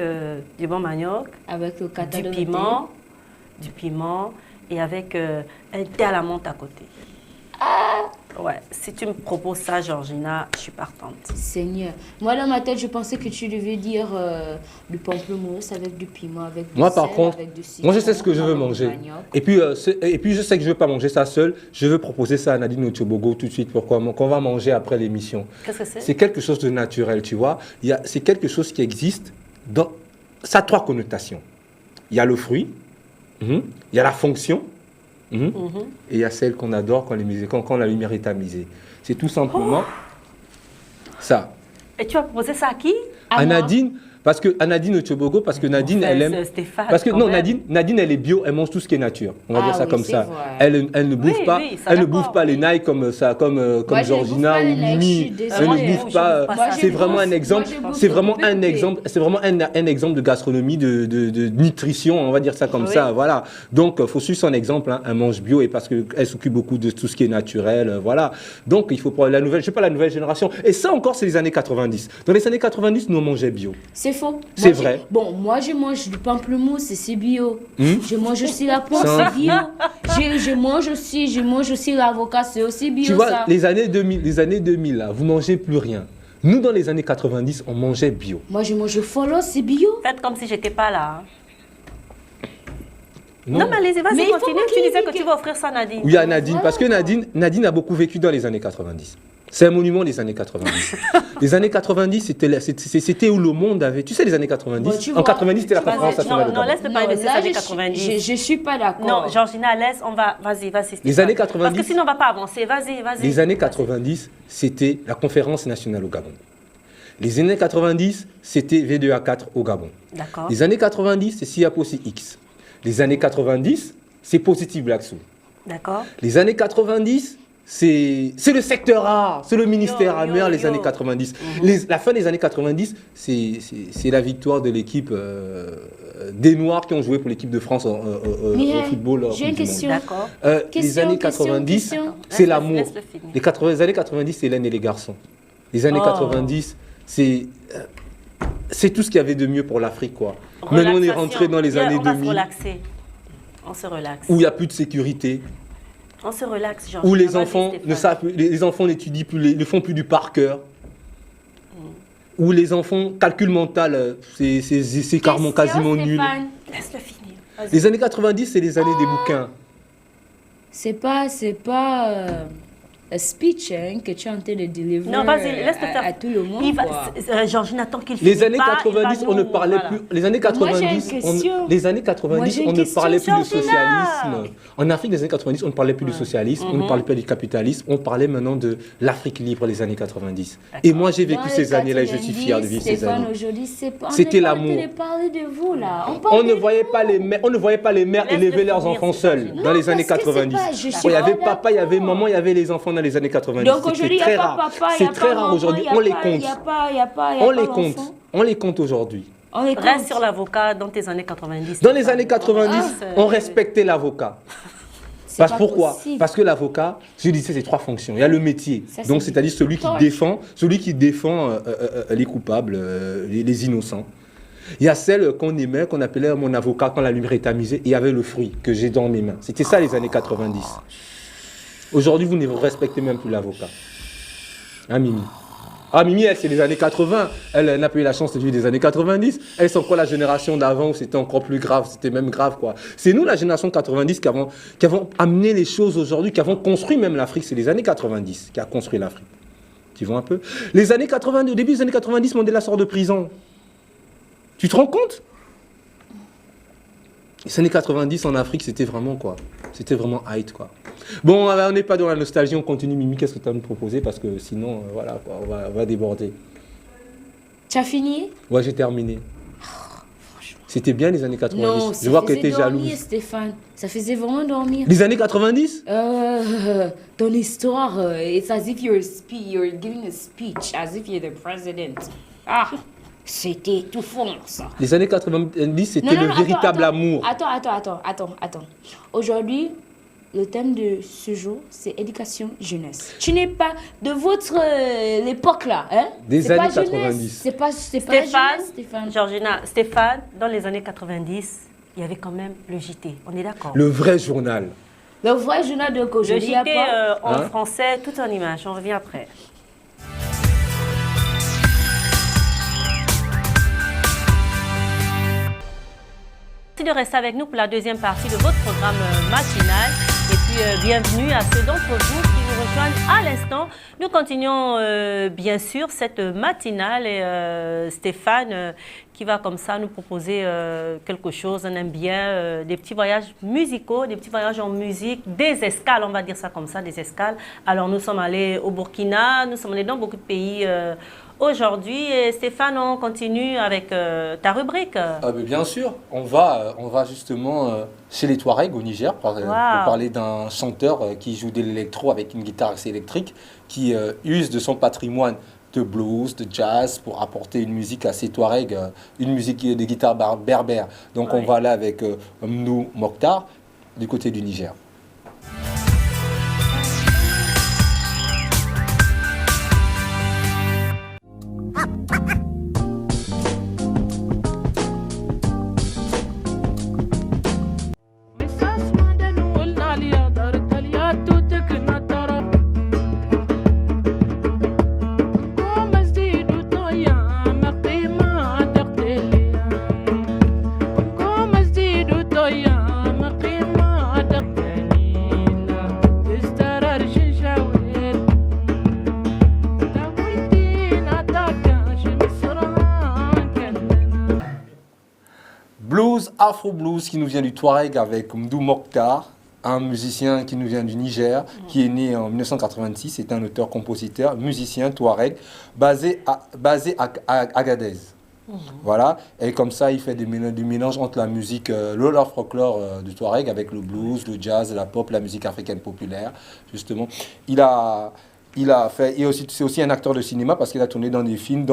du bon manioc, Avec le kata du de piment et avec un thé à la menthe à côté. Ouais, si tu me proposes ça, Georgina, je suis partante. Seigneur. Moi, dans ma tête, je pensais que tu devais dire du pamplemousse avec du piment, avec du Moi, par sel, contre, avec du moi, je sais ce citron, que je veux avec du manger. manioc. Et puis, je sais que je ne veux pas manger ça seul. Je veux proposer ça à Nadine Ochobogo tout de suite pour qu'on va manger après l'émission. Qu'est-ce que c'est? C'est quelque chose de naturel, tu vois. C'est quelque chose qui existe. Ça a 3 connotations. Il y a le fruit, il y a la fonction, et il y a celle qu'on adore quand la lumière est tamisée. C'est tout simplement ça. Et tu as proposé ça à qui? À Nadine, à Nadine Ochobogo, parce que Nadine, elle aime... Stéphane, Parce que quand non, même. Nadine, elle est bio, elle mange tout ce qui est nature. On va Ah dire ça oui, comme c'est ça. vrai. Elle ne bouffe Oui, pas, oui, ça, elle ne d'accord, bouffe pas les oui. nailles comme ça, comme Moi, je ne Georgina bouffe pas ou les nailles, je suis Mimi. désolée. Elle Moi, ne je bouffe bouffe pas. pas. Moi, je C'est vraiment bouffe- un exemple. moi, je bouffe C'est vraiment beaucoup un de exemple. C'est vraiment un exemple de gastronomie, de nutrition. On va dire ça comme Oui. ça. Voilà. Donc, il faut suivre son exemple. Hein. Elle mange bio et parce qu'elle s'occupe beaucoup de tout ce qui est naturel. Voilà. Donc, il faut prendre la nouvelle. Je sais pas la nouvelle génération. Et ça encore, c'est les années 90. Dans les années 90, nous on mangeait bio. C'est faux. C'est Moi, vrai. Bon, moi, je mange du pamplemousse et c'est bio. Hmm? Je mange aussi la pomme, Ça. c'est bio. Je mange aussi l'avocat, c'est aussi bio, Tu vois, ça. les années 2000, là, vous mangez plus rien. Nous, dans les années 90, on mangeait bio. Moi, je mange follow, c'est bio. Faites comme si j'étais pas là. Non, mais allez-y, Mais vas-y, il faut continue. pas Tu qu'il disais dise que tu que- vas offrir ça à Nadine. Oui, à Nadine, parce que Nadine a beaucoup vécu dans les années 90. C'est un monument des années 90. Les années 90, c'était où le monde avait... Tu sais, les années 90, Bon, tu en vois, 90, c'était la tu vois, conférence nationale Non, au non, Gabon. laisse-le parler de ces là, années je 90. je suis pas d'accord. Non, Georgina, laisse, on va... Vas-y, Stéphane. Les années 90. Parce que sinon, on va pas avancer. Vas-y. Les années 90, c'était la conférence nationale au Gabon. Les années 90, c'était V2A4 au Gabon. D'accord. Les années 90, c'est Siaposi X. Les années 90, c'est Positive Black Soul. D'accord. Les années 90, c'est le secteur A, c'est le ministère Yo, amer, les yo. années 90. La fin des années 90, c'est la victoire de l'équipe des Noirs qui ont joué pour l'équipe de France au football. j'ai une question. D'accord. Les Question, années question, 90, question. c'est Laisse-le- l'amour. laisse-le finir. Les années 90, c'est Hélène et les garçons. Les années Oh. 90, c'est tout ce qu'il y avait de mieux pour l'Afrique, quoi. Maintenant, on est rentré dans les Viens, années on va se 2000, relaxer. On se relaxe. où il n'y a plus de sécurité, On se relaxe, Georgina. où les Vas-y, enfants Stéphane. ne savent plus, les enfants n'étudient plus, ne font plus du par cœur, où les enfants, calcul mental, c'est carrément quasiment nul. Stéphane. Laisse-le finir. Vas-y. Les années 90, c'est les années des bouquins. C'est pas speech hein, que tu es en train de délivrer Non, vas-y, laisse-le faire. à tout le monde. Il va, quoi. Georgine, attends qu'il Les finisse années pas, 90, on ne parlait voilà. plus. Les années 90, les années 90, on ne parlait plus de socialisme. En Afrique, les années 90, on ne parlait plus de socialisme, on ne parlait pas du capitalisme, on parlait maintenant de l'Afrique libre, les années 90. Et moi, j'ai vécu ces années-là et je suis fier de vivre ces années. C'était l'amour. On ne voyait pas les mères élever leurs enfants seuls dans les années 90. Il y avait papa, il y avait maman, il y avait les enfants dans les années 90. Donc aujourd'hui, il n'y a pas papa, il n'y a pas maman, aujourd'hui, on les compte. On les compte aujourd'hui. Reste sur l'avocat dans tes années 90. Dans les années 90, on respectait l'avocat. Pourquoi? Parce que l'avocat, je disais, c'est 3 fonctions. Il y a le métier, donc c'est-à-dire celui qui défend les coupables, les innocents. Il y a celle qu'on aimait, qu'on appelait mon avocat quand la lumière est tamisée, et il y avait le fruit que j'ai dans mes mains. C'était ça les années 90. Aujourd'hui, vous ne respectez même plus l'avocat. Hein, Mimi? Ah, Mimi, elle, c'est les années 80. Elle n'a pas eu la chance de vivre des années 90. Elle, c'est encore la génération d'avant où c'était encore plus grave. C'était même grave, quoi. C'est nous, la génération 90, qui avons amené les choses aujourd'hui, qui avons construit même l'Afrique. C'est les années 90 qui a construit l'Afrique. Tu vois un peu? Les années 90, au début des années 90, Mandela sort de prison. Tu te rends compte? Les années 90 en Afrique, c'était vraiment quoi? C'était vraiment hype, quoi. Bon, on n'est pas dans la nostalgie, on continue. Mimi, qu'est-ce que tu as à nous proposer? Parce que sinon, voilà, quoi, on va déborder. Tu as fini? Ouais, j'ai terminé. C'était bien les années 90. Non, je vois que tu es jalouse. Stéphane. Ça faisait vraiment dormir. Les années 90? Ton histoire, it's as if you're giving a speech, as if you're the president. Ah, c'était étouffant, ça. Les années 90, c'était le véritable amour. Attends. Aujourd'hui, le thème de ce jour, c'est éducation jeunesse. Tu n'es pas de votre l'époque là, hein? Des années 90. C'est pas jeunesse, Stéphane. Georgina, Stéphane, dans les années 90, il y avait quand même le JT. On est d'accord? Le vrai journal. Le vrai journal de qu'aujourd'hui, le JT en français, tout en image. On revient après. Merci de rester avec nous pour la deuxième partie de votre programme matinal. Et puis, bienvenue à ceux d'entre vous qui nous rejoignent à l'instant. Nous continuons, bien sûr, cette matinale. Et Stéphane, qui va comme ça nous proposer quelque chose, on aime bien, des petits voyages musicaux, des petits voyages en musique, des escales, on va dire ça comme ça, des escales. Alors, nous sommes allés au Burkina, nous sommes allés dans beaucoup de pays aujourd'hui. Et Stéphane, on continue avec ta rubrique. Bien sûr, on va justement chez les Touaregs au Niger pour parler d'un chanteur qui joue de l'électro avec une guitare assez électrique, qui use de son patrimoine de blues, de jazz pour apporter une musique assez Touareg, une musique de guitare berbère. Donc on va aller avec Mnou Mokhtar du côté du Niger. Afro Blues qui nous vient du Touareg avec Mdou Mokhtar, un musicien qui nous vient du Niger, qui est né en 1986, c'est un auteur-compositeur, musicien Touareg, basé à Agadez. Voilà, et comme ça il fait du mélange entre la musique, le folklore du Touareg avec le blues, le jazz, la pop, la musique africaine populaire, justement. C'est aussi un acteur de cinéma parce qu'il a tourné dans des films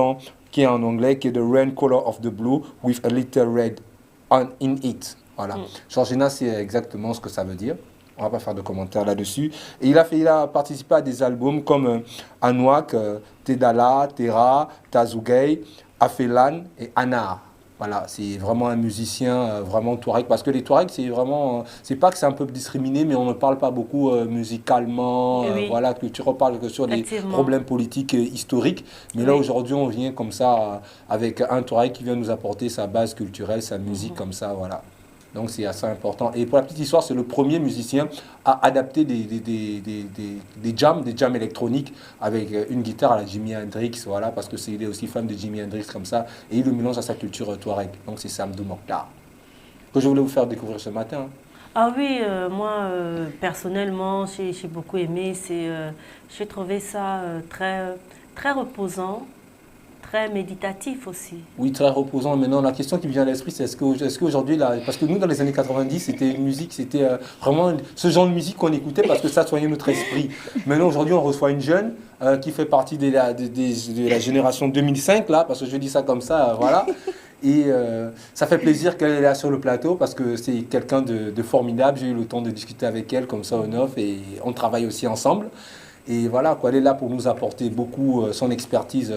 qui est en anglais, qui est The Rain Color of the Blue with a Little Red in it. Voilà. Georgina, c'est exactement ce que ça veut dire. On va pas faire de commentaires là-dessus. Et il a participé à des albums comme Anouak, Tedala, Tera, Tazugay, Afelan et Anar. Voilà, c'est vraiment un musicien vraiment Touareg, parce que les Touaregs, c'est vraiment, c'est pas que c'est un peuple discriminé, mais on ne parle pas beaucoup musicalement, voilà, que tu reparles que sur des problèmes politiques historiques. Mais là, aujourd'hui, on vient comme ça, avec un Touareg qui vient nous apporter sa base culturelle, sa musique, comme ça, voilà. Donc c'est assez important. Et pour la petite histoire, c'est le premier musicien à adapter des jams électroniques avec une guitare à la Jimi Hendrix, voilà, parce que il est aussi fan de Jimi Hendrix comme ça, et il le mélange à sa culture touareg. Donc c'est Sam Mokhtar que je voulais vous faire découvrir ce matin. Ah oui, moi, personnellement, j'ai beaucoup aimé. J'ai trouvé ça très reposant, très méditatif aussi. Oui, très reposant. Maintenant, la question qui me vient à l'esprit, c'est est-ce qu'aujourd'hui, parce que nous, dans les années 90, c'était une musique, c'était vraiment ce genre de musique qu'on écoutait parce que ça soignait notre esprit. Maintenant, aujourd'hui, on reçoit une jeune qui fait partie de la génération 2005, là, parce que je dis ça comme ça, voilà. Et ça fait plaisir qu'elle est là sur le plateau parce que c'est quelqu'un de formidable. J'ai eu le temps de discuter avec elle comme ça en off et on travaille aussi ensemble. Et voilà, quoi, elle est là pour nous apporter beaucoup son expertise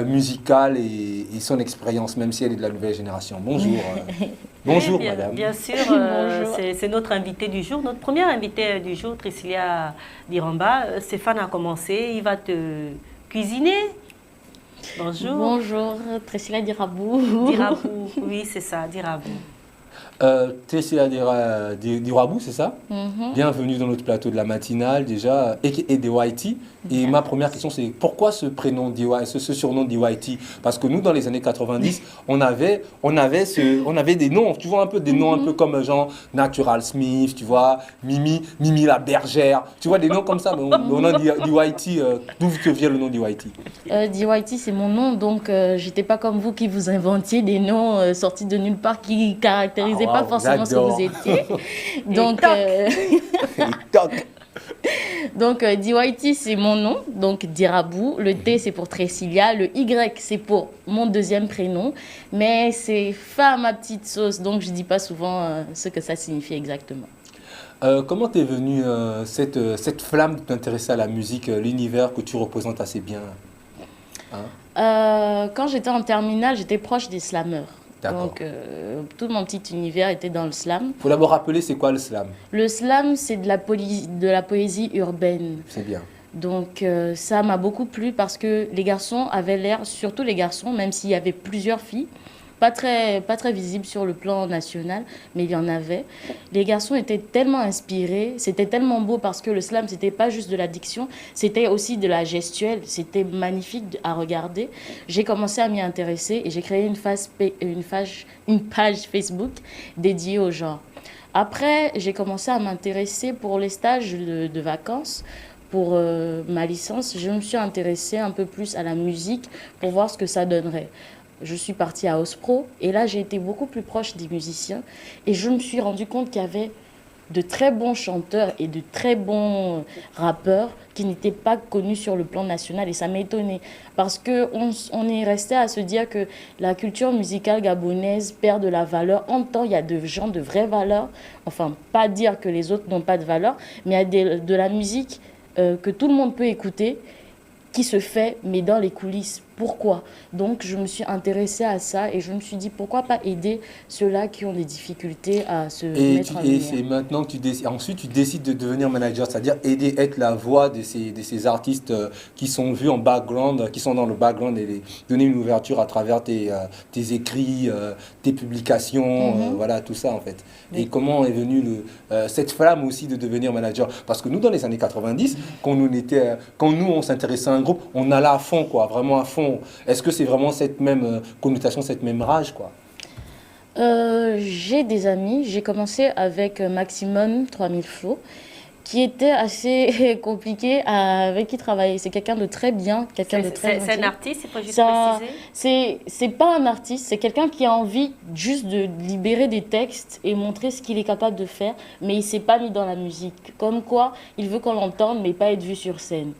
musicale et son expérience, même si elle est de la nouvelle génération. Bonjour. Bonjour, bien, madame. Bien sûr, c'est notre invité du jour. Notre premier invité du jour, Tressilya Diramba. Stéphane a commencé, il va te cuisiner. Bonjour. Bonjour, Tressilya Dirabou. Dirabou, oui, c'est ça, Dirabou. Tressilya Dirabou, c'est ça? Bienvenue dans notre plateau de la matinale déjà, et DYT. Et ma première question, c'est pourquoi ce prénom, ce surnom DYT? Parce que nous, dans les années 90, on avait des noms, tu vois, un peu des noms un peu comme genre Natural Smith, tu vois, Mimi la bergère, tu vois, des noms comme ça. Mais on a DYT, d'où vient le nom DYT? DYT, c'est mon nom, donc j'étais pas comme vous qui vous inventiez des noms sortis de nulle part qui caractérisaient pas forcément ce que vous étiez. Donc, donc DYT, c'est mon nom, donc Dirabou. Le T, c'est pour Tressilya. Le Y, c'est pour mon deuxième prénom. Mais c'est fait à ma petite sauce, donc je dis pas souvent ce que ça signifie exactement. Comment t'es venue cette flamme de t'intéresser à la musique, l'univers que tu représentes assez bien, hein? Quand j'étais en terminale, j'étais proche des slameurs. Donc, tout mon petit univers était dans le slam. Il faut d'abord rappeler, c'est quoi le slam? Le slam, c'est de la poésie urbaine. C'est bien. Donc, ça m'a beaucoup plu parce que les garçons avaient l'air, surtout les garçons, même s'il y avait plusieurs filles, pas très visibles sur le plan national, mais il y en avait. Les garçons étaient tellement inspirés, c'était tellement beau parce que le slam, c'était pas juste de la diction, c'était aussi de la gestuelle, c'était magnifique à regarder. J'ai commencé à m'y intéresser et j'ai créé une page Facebook dédiée au genre. Après, j'ai commencé à m'intéresser pour les stages de vacances. Pour ma licence, je me suis intéressée un peu plus à la musique pour voir ce que ça donnerait. Je suis partie à Ospro et là, j'ai été beaucoup plus proche des musiciens et je me suis rendu compte qu'il y avait de très bons chanteurs et de très bons rappeurs qui n'étaient pas connus sur le plan national et ça m'a étonnée parce qu'on est resté à se dire que la culture musicale gabonaise perd de la valeur. En même temps, il y a des gens de vraies valeurs, enfin, pas dire que les autres n'ont pas de valeur, mais il y a de la musique que tout le monde peut écouter qui se fait, mais dans les coulisses. Pourquoi? Donc, je me suis intéressée à ça et je me suis dit, pourquoi pas aider ceux-là qui ont des difficultés à se mettre en lumière. Et c'est maintenant que ensuite tu décides de devenir manager, c'est-à-dire aider, être la voix de ces artistes qui sont vus en background, qui sont dans le background et donner une ouverture à travers tes écrits, tes publications, voilà, tout ça en fait. Oui. Et comment est venue cette flamme aussi de devenir manager? Parce que nous, dans les années 90, quand nous on s'intéressait à un groupe, on allait à fond, quoi, vraiment à fond. Est-ce que c'est vraiment cette même connotation, cette même rage, quoi? J'ai des amis. J'ai commencé avec Maximum 3000 Flots, qui était assez compliqué avec qui travailler. C'est quelqu'un de très bien, quelqu'un de très gentil. C'est un artiste, il faut juste préciser. C'est pas un artiste, c'est quelqu'un qui a envie juste de libérer des textes et montrer ce qu'il est capable de faire, mais il s'est pas mis dans la musique. Comme quoi, il veut qu'on l'entende, mais pas être vu sur scène.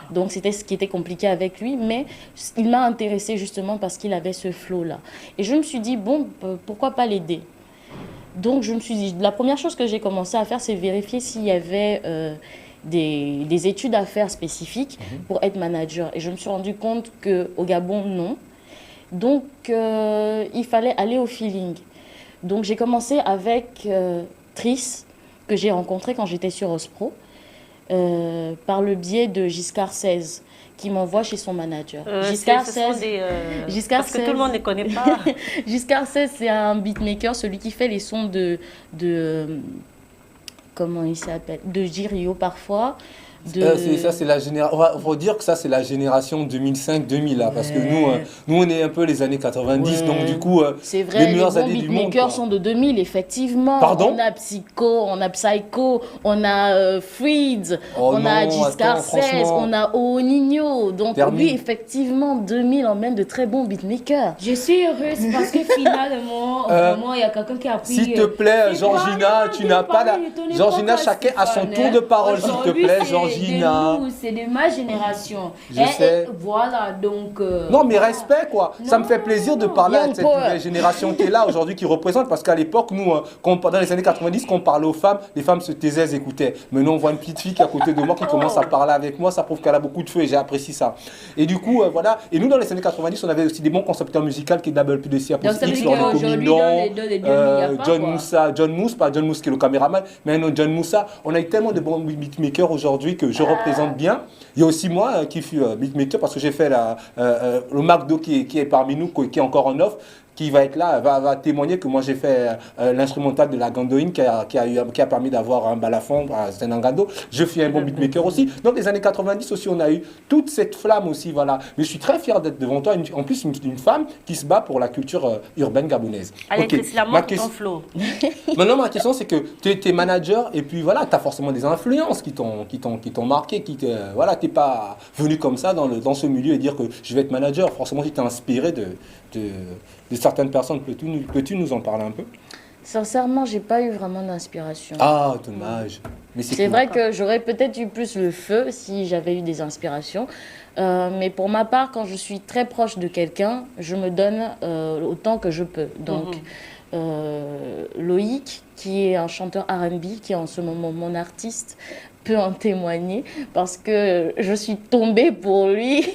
Donc c'était ce qui était compliqué avec lui, mais il m'a intéressée justement parce qu'il avait ce flow-là. Et je me suis dit, bon, pourquoi pas l'aider? Donc, je me suis dit, la première chose que j'ai commencé à faire, c'est vérifier s'il y avait des études à faire spécifiques pour être manager. Et je me suis rendu compte qu'au Gabon, non. Donc, il fallait aller au feeling. Donc, j'ai commencé avec Tris, que j'ai rencontré quand j'étais sur Ospro, par le biais de Giscard XVI, qui m'envoie chez son manager. Giscard Giscard 16, parce que tout le monde ne connaît pas. Giscard 16, c'est un beatmaker, celui qui fait les sons comment il s'appelle, de Jirio parfois. C'est la génération. On va dire que ça, c'est la génération 2005-2000, là, parce que nous, on est un peu les années 90, donc du coup, c'est vrai, les meilleures années du monde. Les beatmakers sont de 2000, effectivement. Pardon? On a Psycho, on a Freeds, on a Giscard 16, on a O Nino. Donc oui, effectivement, 2000 emmène de très bons beatmakers. Je suis heureuse parce que finalement, vraiment, il y a quelqu'un qui a pris... S'il te plaît, Georgina, tu n'as pas la... Georgina, chacun a son tour de parole, s'il te plaît, Georgina. C'est de ma génération. Je sais. Voilà, donc... non, mais respect, quoi. Ça me fait plaisir de parler à cette nouvelle génération qui est là aujourd'hui, qui représente, parce qu'à l'époque, nous, dans les années 90, quand on parlait aux femmes, les femmes se taisaient, elles écoutaient. Maintenant, on voit une petite fille qui est à côté de moi, qui commence à parler avec moi, ça prouve qu'elle a beaucoup de feu et j'apprécie ça. Et du coup, voilà. Et nous, dans les années 90, on avait aussi des bons concepteurs musicaux qui Double PDC, X, Laurent John Moussa, John Mousse qui est le caméraman, mais non, John Moussa. On a eu tellement de bons beatmakers aujourd'hui que je représente bien. Il y a aussi moi qui fus beatmaker parce que j'ai fait le McDo qui est parmi nous, qui est encore en offre, qui va être là, va témoigner que moi j'ai fait l'instrumental de la Gandoïne qui a permis d'avoir un balafon à Zenangado. Je suis un bon beatmaker aussi. Donc les années 90 aussi, on a eu toute cette flamme aussi, voilà. Mais je suis très fier d'être devant toi, en plus une femme qui se bat pour la culture urbaine gabonaise. Allez, Priscilla, montre ton flow. Maintenant, ma question c'est que tu es manager et puis voilà, tu as forcément des influences qui t'ont marqué, voilà, tu n'es pas venu comme ça dans ce milieu et dire que je vais être manager. Forcément, tu t'es inspiré de certaines personnes. Peux-tu nous en parler un peu? Sincèrement, j'ai pas eu vraiment d'inspiration. Ah, dommage. Mais c'est vrai que j'aurais peut-être eu plus le feu si j'avais eu des inspirations. Mais pour ma part, quand je suis très proche de quelqu'un, je me donne autant que je peux. Donc, Loïc, qui est un chanteur R&B, qui est en ce moment mon artiste, peut en témoigner parce que je suis tombée pour lui.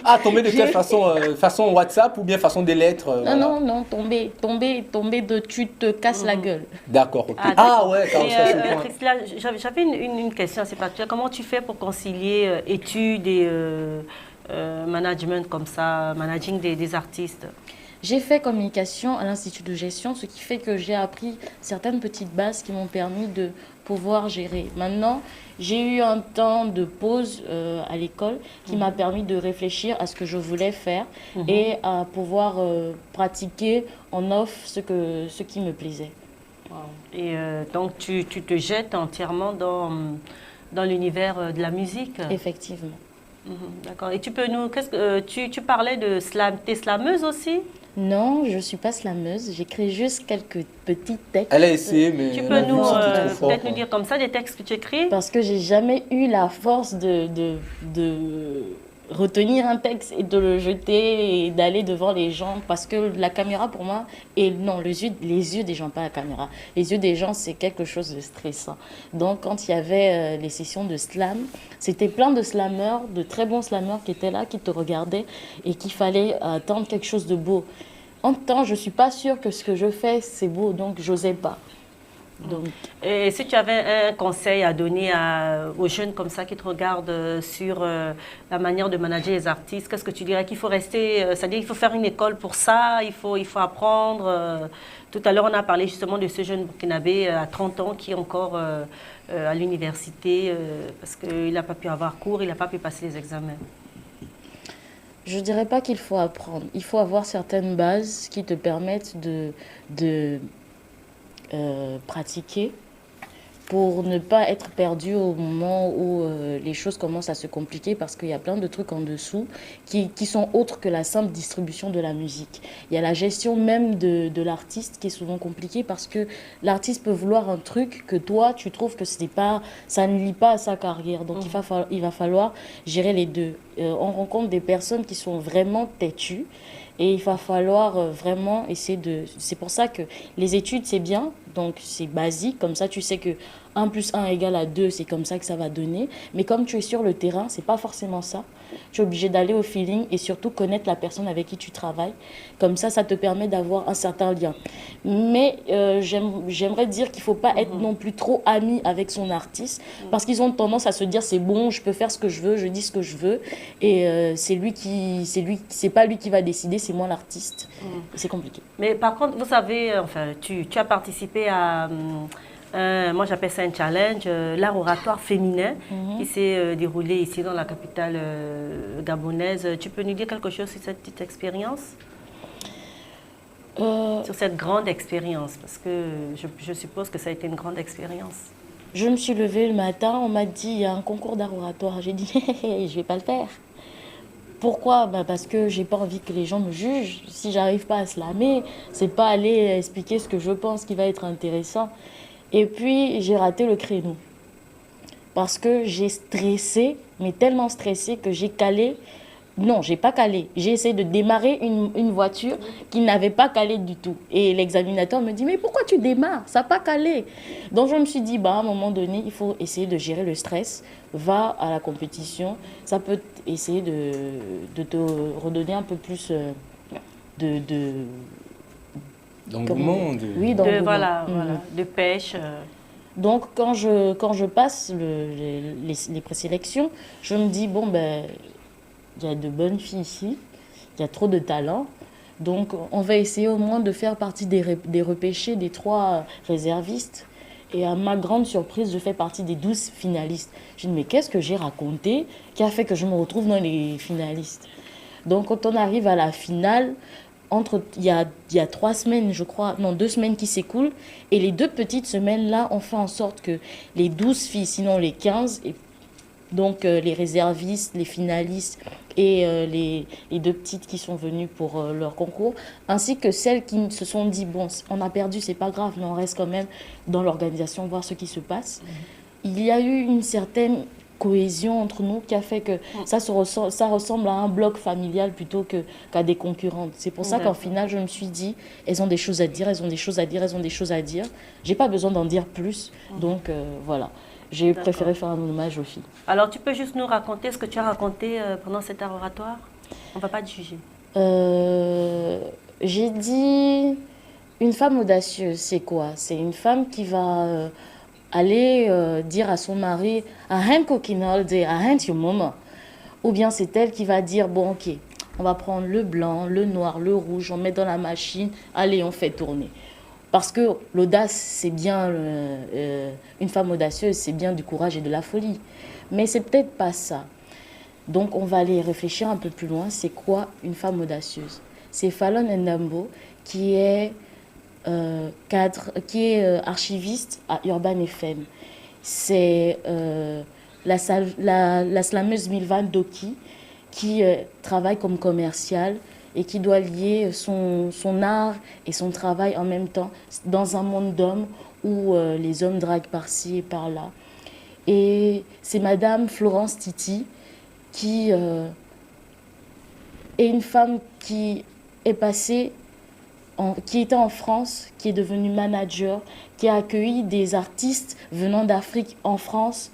Ah, tombée de quelle façon? Façon WhatsApp ou bien façon des lettres? Non, tombée de tu te casses la gueule. D'accord, ok. Ouais, Priscilla, j'avais une question assez particulière. Comment tu fais pour concilier études et management comme ça, managing des artistes? J'ai fait communication à l'Institut de gestion, ce qui fait que j'ai appris certaines petites bases qui m'ont permis de pouvoir gérer. Maintenant, j'ai eu un temps de pause à l'école qui m'a permis de réfléchir à ce que je voulais faire et à pouvoir pratiquer en off ce qui me plaisait. Wow. Et donc, tu te jettes entièrement dans l'univers de la musique? Effectivement. D'accord. Et tu peux tu parlais de slam. T'es slameuse aussi? Non, je ne suis pas slameuse. J'écris juste quelques petits textes. Elle a essayé, mais... Tu peux peut-être nous dire comme ça des textes que tu écris? Parce que j'ai jamais eu la force de retenir un texte et de le jeter et d'aller devant les gens. Parce que la caméra, pour moi, les yeux des gens, pas la caméra. Les yeux des gens, c'est quelque chose de stressant. Donc, quand il y avait les sessions de slam, c'était plein de slammeurs, de très bons slammeurs qui étaient là, qui te regardaient et qu'il fallait attendre quelque chose de beau. En même temps, je ne suis pas sûre que ce que je fais, c'est beau, donc j'osais pas. Donc. Et si tu avais un conseil à donner aux jeunes comme ça qui te regardent sur la manière de manager les artistes, qu'est-ce que tu dirais? Qu'il faut rester, c'est-à-dire qu'il faut faire une école pour ça, il faut apprendre. Tout à l'heure, on a parlé justement de ce jeune Burkinabé à 30 ans qui est encore à l'université parce qu'il n'a pas pu avoir cours, il n'a pas pu passer les examens. Je ne dirais pas qu'il faut apprendre. Il faut avoir certaines bases qui te permettent de pratiquer pour ne pas être perdu au moment où les choses commencent à se compliquer parce qu'il y a plein de trucs en dessous qui sont autres que la simple distribution de la musique. Il y a la gestion même de l'artiste qui est souvent compliquée parce que l'artiste peut vouloir un truc que toi, tu trouves que ça ne lie pas à sa carrière. Donc il va falloir gérer les deux. On rencontre des personnes qui sont vraiment têtues. Et il va falloir vraiment essayer de... C'est pour ça que les études, c'est bien, Donc, c'est basique. Comme ça, tu sais que 1 plus 1 égale à 2, c'est comme ça que ça va donner. Mais comme tu es sur le terrain, c'est pas forcément ça. Tu es obligé d'aller au feeling et surtout connaître la personne avec qui tu travailles. Comme ça te permet d'avoir un certain lien. Mais j'aimerais dire qu'il faut pas être non plus trop ami avec son artiste parce qu'ils ont tendance à se dire c'est bon, je peux faire ce que je veux, je dis ce que je veux et c'est pas lui qui va décider, c'est moi l'artiste. C'est compliqué. Mais par contre, vous savez, enfin, tu as participé à... moi, j'appelle ça un challenge, l'art oratoire féminin qui s'est déroulé ici dans la capitale gabonaise. Tu peux nous dire quelque chose sur cette petite expérience? Sur cette grande expérience, parce que je suppose que ça a été une grande expérience. Je me suis levée le matin, on m'a dit il y a un concours d'art oratoire. J'ai dit je vais pas le faire. Pourquoi? Parce que j'ai pas envie que les gens me jugent. Si j'arrive pas à slammer, c'est pas aller expliquer ce que je pense qui va être intéressant. Et puis j'ai raté le créneau parce que j'ai stressé, mais tellement stressé que j'ai calé. Non, j'ai pas calé. J'ai essayé de démarrer une voiture qui n'avait pas calé du tout. Et l'examinateur me dit, mais pourquoi tu démarres? Ça n'a pas calé. Donc je me suis dit, à un moment donné, il faut essayer de gérer le stress. Va à la compétition. Ça peut essayer de te redonner un peu plus d'engouement. Oui, d'engouement. Voilà, de pêche. Donc quand je passe les présélections, je me dis, il y a de bonnes filles ici, il y a trop de talent. Donc, on va essayer au moins de faire partie des repêchés, des 3 réservistes. Et à ma grande surprise, je fais partie des 12 finalistes. Je dis, mais qu'est-ce que j'ai raconté qui a fait que je me retrouve dans les finalistes? Donc, quand on arrive à la finale, il y a 3 semaines, je crois, non, 2 semaines qui s'écoulent. Et les 2 petites semaines-là, on fait en sorte que les 12 filles, sinon les 15, donc les réservistes, les finalistes et les 2 petites qui sont venues pour leur concours, ainsi que celles qui se sont dit, on a perdu, c'est pas grave, mais on reste quand même dans l'organisation, voir ce qui se passe. Il y a eu une certaine cohésion entre nous qui a fait que ça ressemble à un bloc familial plutôt qu'à des concurrentes. C'est pour ça qu'en final, je me suis dit, elles ont des choses à dire, elles ont des choses à dire, elles ont des choses à dire. J'ai pas besoin d'en dire plus, donc voilà. J'ai préféré faire un hommage aux filles. Alors, tu peux juste nous raconter ce que tu as raconté pendant cet art oratoire? On ne va pas te juger. J'ai dit, une femme audacieuse, c'est quoi? C'est une femme qui va aller dire à son mari « I ain't cooking all day, I ain't your mama ». Ou bien c'est elle qui va dire « Bon, ok, on va prendre le blanc, le noir, le rouge, on met dans la machine, allez, on fait tourner ». Parce que l'audace, c'est bien, une femme audacieuse, c'est bien du courage et de la folie. Mais c'est peut-être pas ça. Donc, on va aller réfléchir un peu plus loin. C'est quoi une femme audacieuse? C'est Fallon Ndambo, qui est archiviste à Urban FM. C'est la slameuse Milvan Doki, qui travaille comme commerciale et qui doit lier son art et son travail en même temps dans un monde d'hommes où les hommes draguent par-ci et par-là. Et c'est Madame Florence Titi qui est une femme qui est passée, qui était en France, qui est devenue manager, qui a accueilli des artistes venant d'Afrique en France,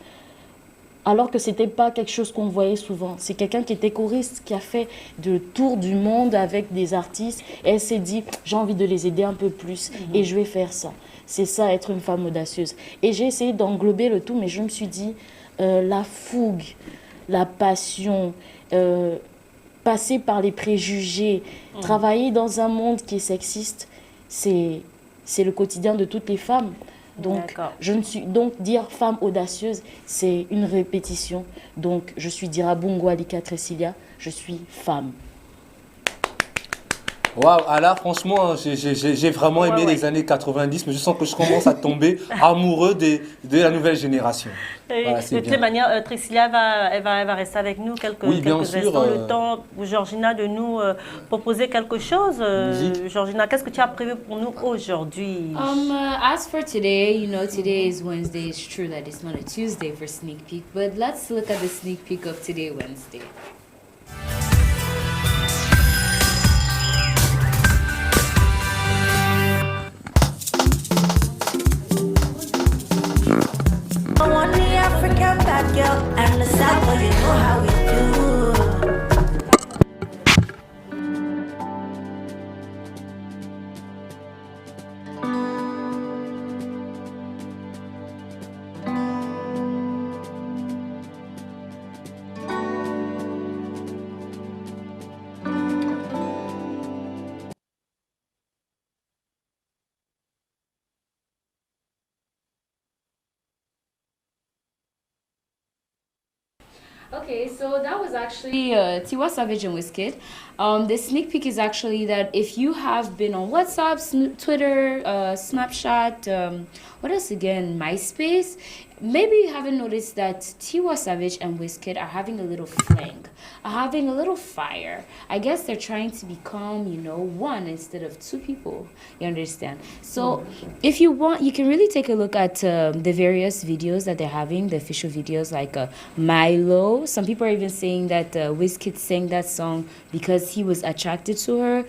alors que ce n'était pas quelque chose qu'on voyait souvent. C'est quelqu'un qui était choriste, qui a fait le tour du monde avec des artistes. Et elle s'est dit, j'ai envie de les aider un peu plus et je vais faire ça. C'est ça, être une femme audacieuse. Et j'ai essayé d'englober le tout, mais je me suis dit, la fougue, la passion, passer par les préjugés, travailler dans un monde qui est sexiste, c'est le quotidien de toutes les femmes. Donc, dire femme audacieuse, c'est une répétition. Donc, je suis Dirabungo Alika Tresilia, je suis femme. Waouh, là, franchement, j'ai vraiment aimé les années 90, mais je sens que je commence à tomber amoureux de la nouvelle génération. Voilà, de toute manière, Tresilia elle va rester avec nous quelques instants. Le temps, Georgina, de nous proposer quelque chose. Georgina, qu'est-ce que tu as prévu pour nous aujourd'hui? As for today, today is Wednesday. It's true that it's not a Tuesday for sneak peek, but let's look at the sneak peek of today, Wednesday. bad girl and the sad boy, you know how we do. Okay, so that was actually Tiwa Savage and Wizkid. The sneak peek is actually that if you have been on WhatsApp, Twitter, Snapchat, what else again, MySpace, maybe you haven't noticed that Tiwa Savage and Wizkid are having a little fling, are having a little fire. I guess they're trying to become, you know, one instead of two people. You understand? So if you want, you can really take a look at the various videos that they're having, the official videos like Milo. Some people are even saying that Wizkid sang that song because he was attracted to her.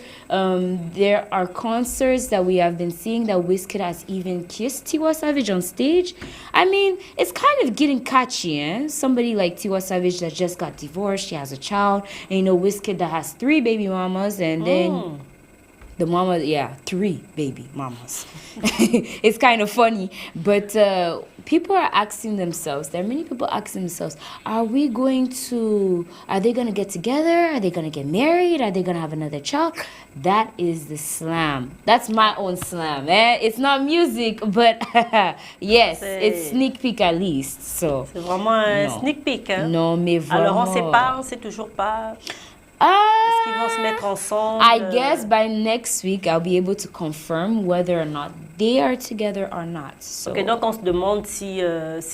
There are concerts that we have been seeing that Wizkid has even kissed Tiwa Savage on stage. I mean, it's kind of getting catchy, eh? Somebody like Tiwa Savage that just got divorced, she has a child, and you know, Wizkid that has 3 baby mamas, and then the mama, yeah, 3 baby mamas. It's kind of funny, but people are asking themselves, there are many people asking themselves, are they going to get together? Are they going to get married? Are they going to have another child? That is the slam. That's my own slam, eh? It's not music, but yes, it's sneak peek at least, so. C'est vraiment un sneak peek, hein? Non, mais vraiment. Alors, on ne sait pas, on ne sait toujours pas. Est-ce qu'ils vont se mettre ensemble? I guess by next week, I'll be able to confirm whether or not they are together or not. So. Ok, donc on se demande si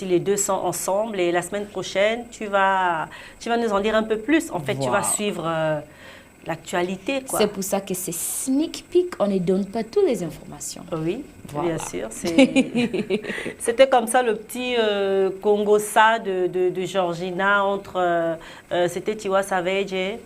les deux sont ensemble et la semaine prochaine, tu vas nous en dire un peu plus. En fait, tu vas suivre l'actualité, quoi. C'est pour ça que c'est sneak peek, on ne donne pas toutes les informations. Oui, voilà. Bien sûr. C'était comme ça le petit Congo-ça de Georgina entre... c'était Tiwa Savage et...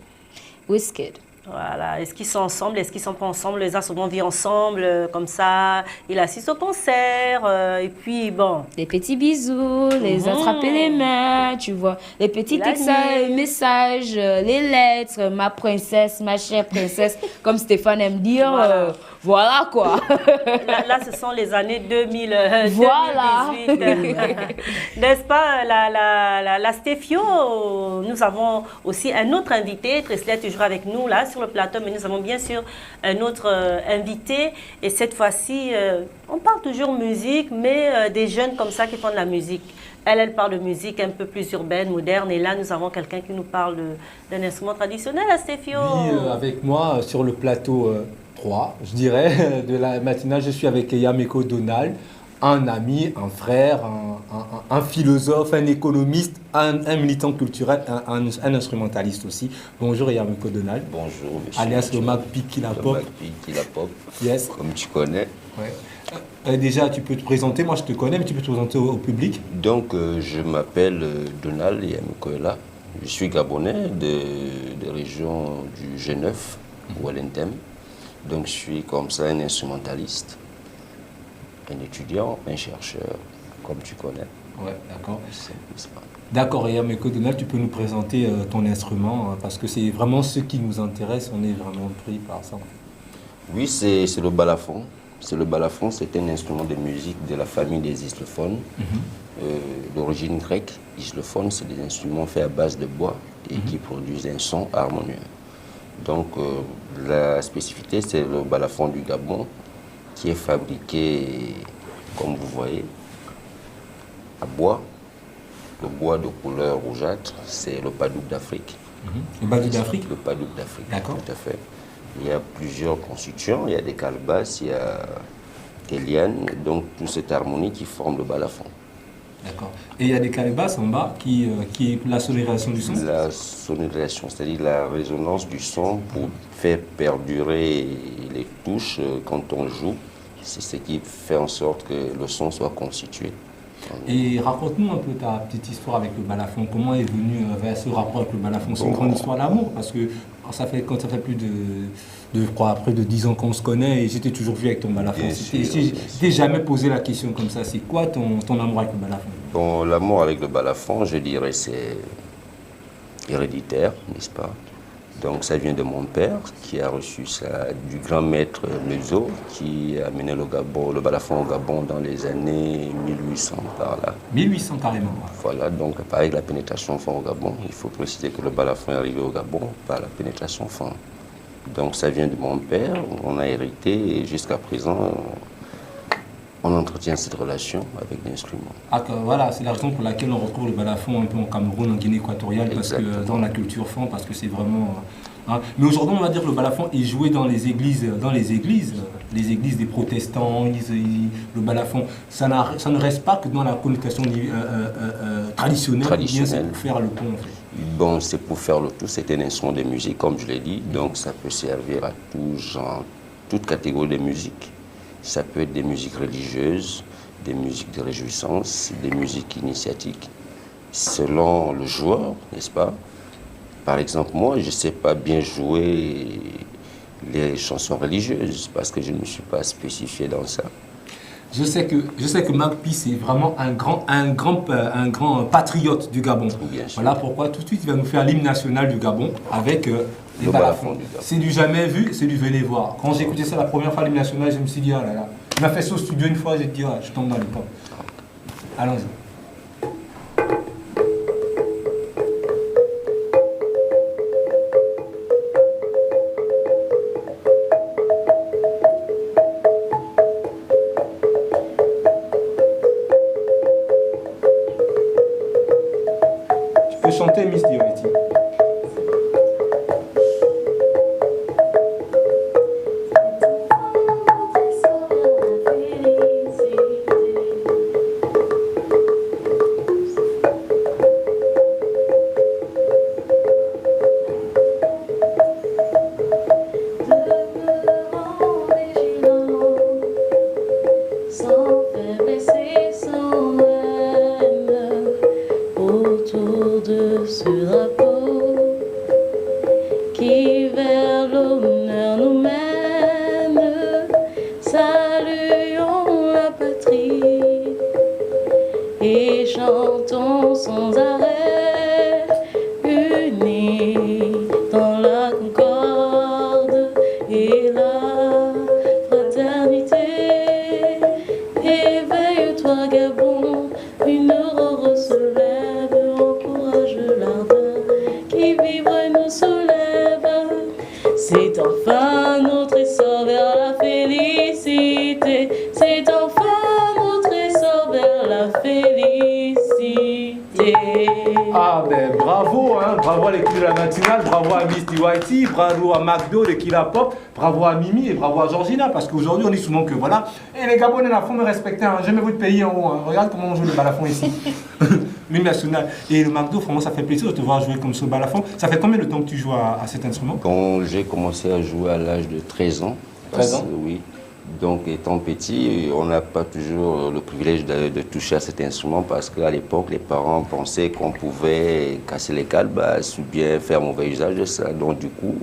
Wizkid. Voilà. Est-ce qu'ils sont ensemble? Est-ce qu'ils sont pas ensemble? Les a souvent vus ensemble, comme ça. Il assiste au concert. Et puis, bon. Des petits bisous, les attraper les mains, tu vois. Les petits textes, messages, les lettres, ma princesse, ma chère princesse, comme Stéphane aime dire. Voilà quoi. Là, ce sont les années 2000, voilà. 2018. N'est-ce pas, la Stéphio? Nous avons aussi un autre invité. Treslia est toujours avec nous là sur le plateau, mais nous avons bien sûr un autre invité. Et cette fois-ci, on parle toujours musique, mais des jeunes comme ça qui font de la musique. Elle parle de musique un peu plus urbaine, moderne. Et là, nous avons quelqu'un qui nous parle d'un instrument traditionnel, la Stéphio. Oui, avec moi sur le plateau 3, je dirais, de la matinale, je suis avec Yameko Donald, un ami, un frère, un philosophe, un économiste, un militant culturel, un instrumentaliste aussi. Bonjour Yameko Donald. Bonjour, monsieur. Alias le Macpi qui la pop. Qui la pop. Yes. Comme tu connais. Ouais. Déjà, tu peux te présenter, moi je te connais, mais tu peux te présenter au public. Donc, je m'appelle Donald Yameko là. Je suis gabonais de région du G9, Wellington. Donc, je suis comme ça un instrumentaliste, un étudiant, un chercheur, comme tu connais. Ouais, d'accord. D'accord, et Yameko Donald, tu peux nous présenter ton instrument, parce que c'est vraiment ce qui nous intéresse, on est vraiment pris par ça. Oui, c'est le balafon. Le balafon, c'est un instrument de musique de la famille des islophones, d'origine grecque. Islophone, c'est des instruments faits à base de bois et qui produisent un son harmonieux. Donc, la spécificité, c'est le balafon du Gabon, qui est fabriqué, comme vous voyez, à bois. Le bois de couleur rougeâtre, c'est le padouk d'Afrique. Le padouk d'Afrique? Le padouk d'Afrique, d'accord. Tout à fait. Il y a plusieurs constructions, il y a des calebasses, il y a des lianes, donc toute cette harmonie qui forme le balafon. D'accord. Et il y a des calebasses en bas qui est la sonorisation du son? La sonorisation, c'est-à-dire la résonance du son pour faire perdurer les touches quand on joue. C'est ce qui fait en sorte que le son soit constitué. Et raconte-nous un peu ta petite histoire avec le balafon. Comment est venu vers ce rapport avec le balafon? C'est une grande histoire d'amour, parce que quand ça fait plus près de 10 ans qu'on se connaît, et j'étais toujours vu avec ton balafon. Je t'ai jamais posé la question comme ça. C'est quoi ton amour avec le balafon? Bon, l'amour avec le balafon, je dirais, c'est héréditaire, n'est-ce pas? Donc ça vient de mon père qui a reçu ça du grand maître Mezo qui a mené le Gabon, le balafon au Gabon dans les années 1800 par là. 1800 carrément. Voilà, donc avec la pénétration fond au Gabon, il faut préciser que le balafon est arrivé au Gabon par la pénétration fond. Donc ça vient de mon père, on a hérité et jusqu'à présent on entretient cette relation avec l'instrument. Ah, voilà, c'est la raison pour laquelle on retrouve le balafon un peu en Cameroun, en Guinée équatoriale, parce que dans la culture fond, parce que c'est vraiment. Hein. Mais aujourd'hui, on va dire que le balafon est joué dans les églises, les églises des protestants, le balafon. Ça ne reste pas que dans la connotation traditionnelle, bien c'est pour faire le pont en fait. Bon, c'est pour faire le tout, c'est un instrument de musique, comme je l'ai dit, donc ça peut servir à tout genre, toute catégorie de musique. Ça peut être des musiques religieuses, des musiques de réjouissance, des musiques initiatiques, selon le joueur, n'est-ce pas? Par exemple, moi, je ne sais pas bien jouer les chansons religieuses parce que je ne me suis pas spécifié dans ça. Je sais que Magpi, c'est vraiment un grand patriote du Gabon. Bien sûr. Voilà pourquoi tout de suite il va nous faire l'hymne national du Gabon avec les Le balafon balafons. du Gabon. C'est du jamais vu, c'est du venez voir. Quand j'ai écouté ça la première fois, l'hymne national, je me suis dit, ah là là. Il m'a fait ça au studio une fois, j'ai dit, ah, je tombe dans les pommes. Allons-y. Tu peux chanter Miss Dioretti. Sans faiblesse et sans haine, autour de ce drapeau qui vers l'honneur nous mène, saluons la patrie et chantons sans arrêt, unis dans la concorde et la fraternité. Éveille-toi Gabon, une aurore se lève, encourage l'ardeur qui vibre et nous soulève. C'est enfin notre essor vers la félicité, c'est enfin notre essor vers la félicité. Ah ben bravo, hein, bravo à l'équipe de la matinale, bravo à Miss DYT, bravo à McDo de Killa Pop, bravo à Mimi et bravo à Georgina, parce qu'aujourd'hui on dit souvent que voilà, et les Gabonais là, faut me respecter, hein, j'aime votre pays en haut, hein. Regarde comment on joue le balafon ici, l'hymne national. Et le McDo, vraiment ça fait plaisir de te voir jouer comme ce balafon. Ça fait combien de temps que tu joues à cet instrument? Quand j'ai commencé à jouer à l'âge de 13 ans, 13 ans? Oui. Donc, étant petit, on n'a pas toujours le privilège de toucher à cet instrument parce qu'à l'époque, les parents pensaient qu'on pouvait casser les calebasses ou bien faire mauvais usage de ça. Donc, du coup,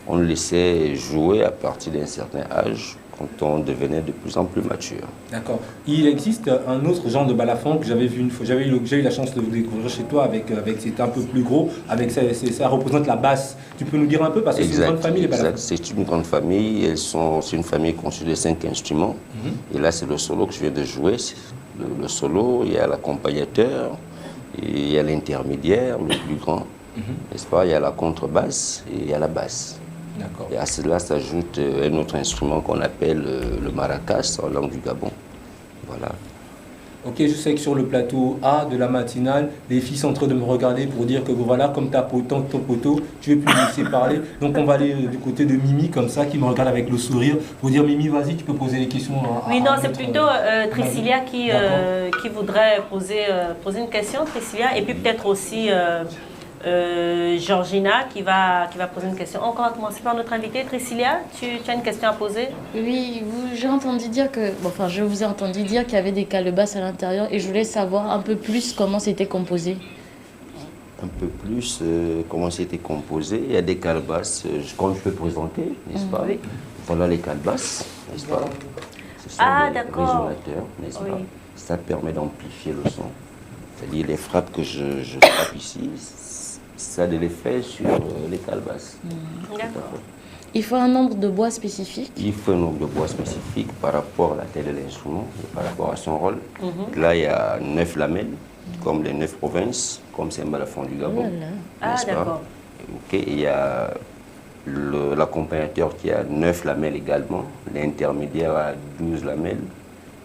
on le laissait jouer à partir d'un certain âge quand on devenait de plus en plus mature. D'accord. Il existe un autre genre de balafon que j'avais vu une fois. J'ai eu la chance de le découvrir chez toi avec c'était un peu plus gros. Avec ça représente la basse. Tu peux nous dire un peu parce que c'est une grande famille les balafons. Exact. C'est une grande famille. C'est une famille constituée de 5 instruments. Et là, c'est le solo que je viens de jouer. Le solo, il y a l'accompagnateur, il y a l'intermédiaire, le plus grand. N'est-ce pas? Il y a la contrebasse et il y a la basse. Et à cela s'ajoute un autre instrument qu'on appelle le maracas en langue du Gabon. Voilà. Ok, je sais que sur le plateau A de la matinale, les filles sont en train de me regarder pour dire que voilà, comme t'as ton poteau, tu veux plus me laisser parler. Donc on va aller du côté de Mimi, comme ça, qui me regarde avec le sourire, pour dire Mimi, vas-y, tu peux poser les questions. Oui, non, c'est plutôt Trissylia qui voudrait poser une question, Trissylia, et puis peut-être aussi Georgina qui va poser une question. On va commencer par notre invité. Trissylia, tu as une question à poser? Oui, j'ai entendu dire que, je vous ai entendu dire qu'il y avait des calebasses à l'intérieur et je voulais savoir un peu plus comment c'était composé. Un peu plus comment c'était composé. Il y a des calebasses, comme je peux présenter, n'est-ce pas? Oui. Voilà les calebasses, n'est-ce pas? Ce sont des d'accord. résonateurs, n'est-ce pas? Ça permet d'amplifier le son. C'est-à-dire les frappes que je frappe ici, ça a de l'effet sur les calebasses. D'accord. Il faut un nombre de bois spécifique. Il faut un nombre de bois spécifique par rapport à la taille de l'instrument et par rapport à son rôle. Là, il y a 9 lamelles, comme les 9 provinces, comme c'est un balafon du Gabon. Ah, n'est-ce pas? d'accord. Ok, et il y a l'accompagnateur qui a 9 lamelles également, l'intermédiaire a 12 lamelles,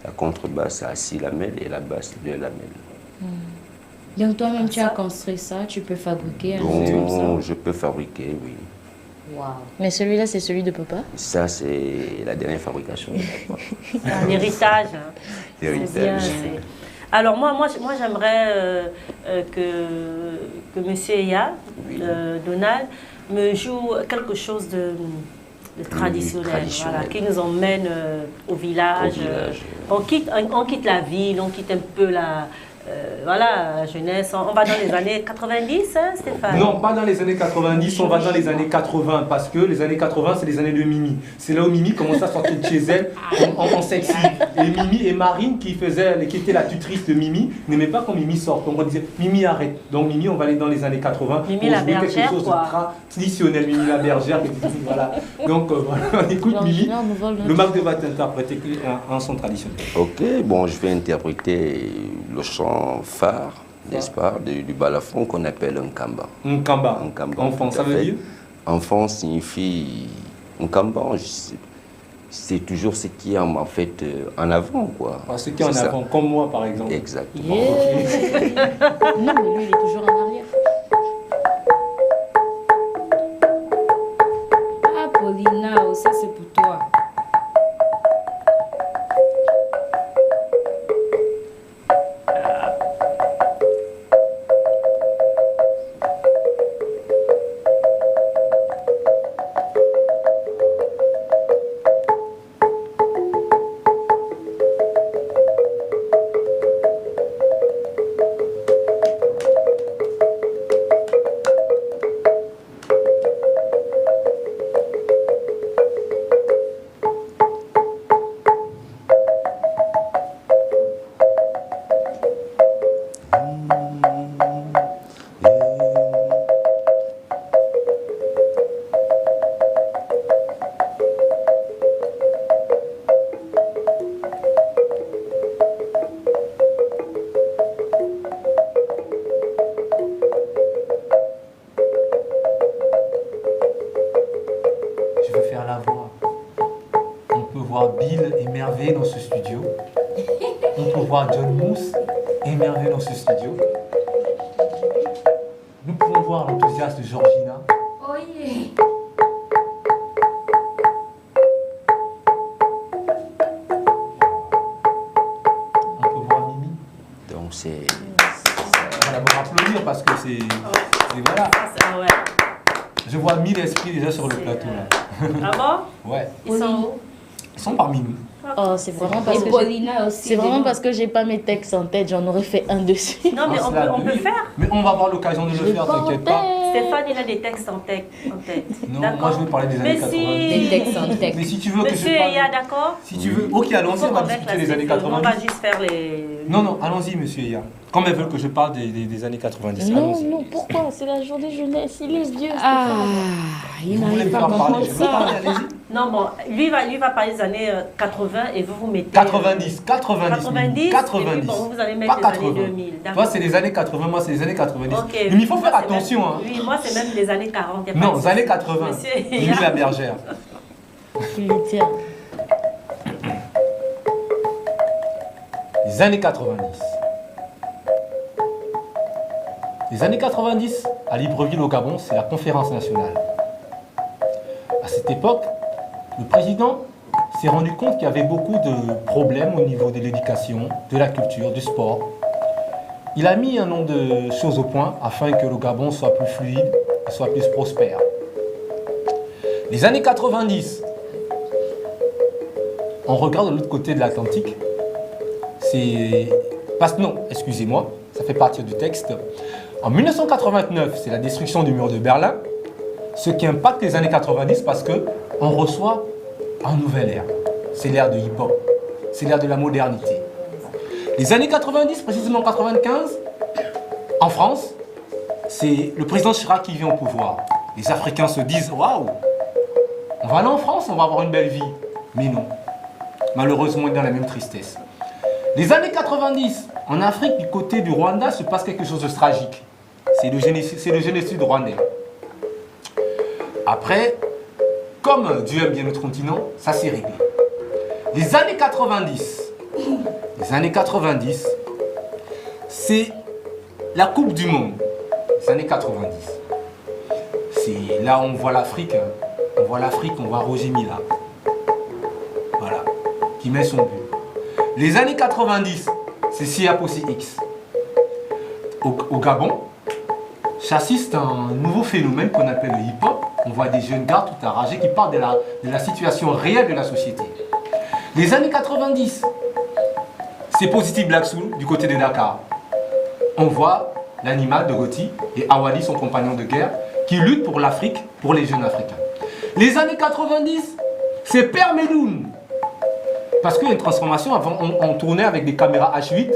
la contrebasse a 6 lamelles et la basse 2 lamelles. Donc toi-même, tu as construit ça, tu peux fabriquer un truc comme ça. Donc, je peux fabriquer, oui. Waouh. Mais celui-là, c'est celui de papa. Ça, c'est la dernière fabrication. L'héritage. Hein. C'est bien, L'héritage. Alors moi j'aimerais que Monsieur Eya, Oui. Donald, me joue quelque chose de traditionnel, traditionnel. voilà, qui nous emmène au village. Au village. On quitte la ville, on quitte un peu la jeunesse. On va dans les années 90, hein, Stéphane? Non, pas dans les années 90, on va dans les années 80, parce que les années 80, c'est les années de Mimi. C'est là où Mimi commençait à sortir de chez elle en sexy. Et Mimi et Marine, qui était la tutrice de Mimi, n'aimaient pas quand Mimi sort. Donc on disait, Mimi arrête. Donc Mimi, on va aller dans les années 80 Mimi pour la jouer quelque bergère, chose quoi. de traditionnel. Mimi la bergère, voilà. Donc voilà, on écoute Mimi. Georgina nous vole notre Le Mac va t'interpréter un son traditionnel. Ok, bon, je vais interpréter le chant phare, n'est-ce pas, du balafon qu'on appelle un kamba. Un kamba. Un kamba, Enfant, tout ça à veut fait. dire? Enfant signifie un kamba, c'est toujours ce qui est en fait en avant, quoi. Ce qui est en C'est ça. avant, comme moi par exemple. Exactement. Non, mais lui, il est toujours en arrière. Ah, Paulina, oh, ça c'est pour toi. Je veux faire la voix. On peut voir Bill émerveillé dans ce studio. On peut voir John Mousse émerveillé dans ce studio. Nous pouvons voir l'enthousiasme de Georgina. Oh yeah. On peut voir Mimi. Donc c'est... On va d'abord applaudir parce que c'est voilà. Ah ouais. Je vois 1000 esprits déjà sur le plateau là. Ah bon? Ouais. Ils sont où? Ils sont parmi nous. Oh, c'est vraiment parce Et que Paulina aussi. c'est vraiment dedans. parce que j'ai pas mes textes en tête, j'en aurais fait un dessus. Non, mais on peut faire. Mais on va avoir l'occasion de le faire, t'inquiète pas. Stéphane, il a des textes en tête. Non, D'accord. moi je vais parler des années Mais 90. si- Des textes en texte. Mais si tu veux que Monsieur je parle... Eya, d'accord? Si tu veux... Ok, allons-y, on va discuter des années On 90. va juste faire les... Non, allons-y, monsieur Eya. Comme elles veulent que je parle des années 90. Non, allons-y. non, pourquoi? C'est la journée jeunesse, il est vieux. Ah, il Vous voulez n'arrive me pas à faire parler, comprendre je veux parler, ça. allez-y. Non, bon, lui va parler des années 80 et vous mettez... 90. 90, 90. et puis, bon, vous allez mettre Pas les 80. années 2000. Toi, d'accord. c'est les années 80, moi, c'est les années 90. Ok. Mais il faut Moi, faire c'est attention, même- hein. Oui, moi, c'est même les années 40. y a pas Non, de les souci. années 80. Monsieur Julie Eya. la bergère. Il y tient. Les années 90. Les années 90, à Libreville au Gabon, c'est la conférence nationale. À cette époque, le président s'est rendu compte qu'il y avait beaucoup de problèmes au niveau de l'éducation, de la culture, du sport. Il a mis un nombre de choses au point afin que le Gabon soit plus fluide et soit plus prospère. Les années 90, on regarde de l'autre côté de l'Atlantique, excusez-moi, ça fait partie du texte. En 1989, c'est la destruction du mur de Berlin, ce qui impacte les années 90 parce qu'on reçoit un nouvel ère. C'est l'ère de hip-hop, c'est l'ère de la modernité. Les années 90, précisément 95, En France, c'est le président Chirac qui vient au pouvoir. Les Africains se disent, waouh, on va aller en France, on va avoir une belle vie. Mais non, malheureusement, on est dans la même tristesse. Les années 90, en Afrique, du côté du Rwanda, se passe quelque chose de tragique. C'est le génocide rwandais. Après, comme Dieu aime bien notre continent, ça s'est réglé. Les années 90, c'est la Coupe du Monde. Les années 90. C'est là où on voit l'Afrique. On voit Roger Mila. Voilà. Qui met son but. Les années 90, c'est Siaposi X. Au Gabon, s'assiste à un nouveau phénomène qu'on appelle le hip-hop. On voit des jeunes gars tout enragés qui parlent de la situation réelle de la société. Les années 90, c'est Positive Black Soul du côté de Dakar. On voit l'animal de Gotti et Awali, son compagnon de guerre, qui luttent pour l'Afrique, pour les jeunes Africains. Les années 90, c'est Père Medoun. Parce qu'il y a une transformation. Avant, on tournait avec des caméras H8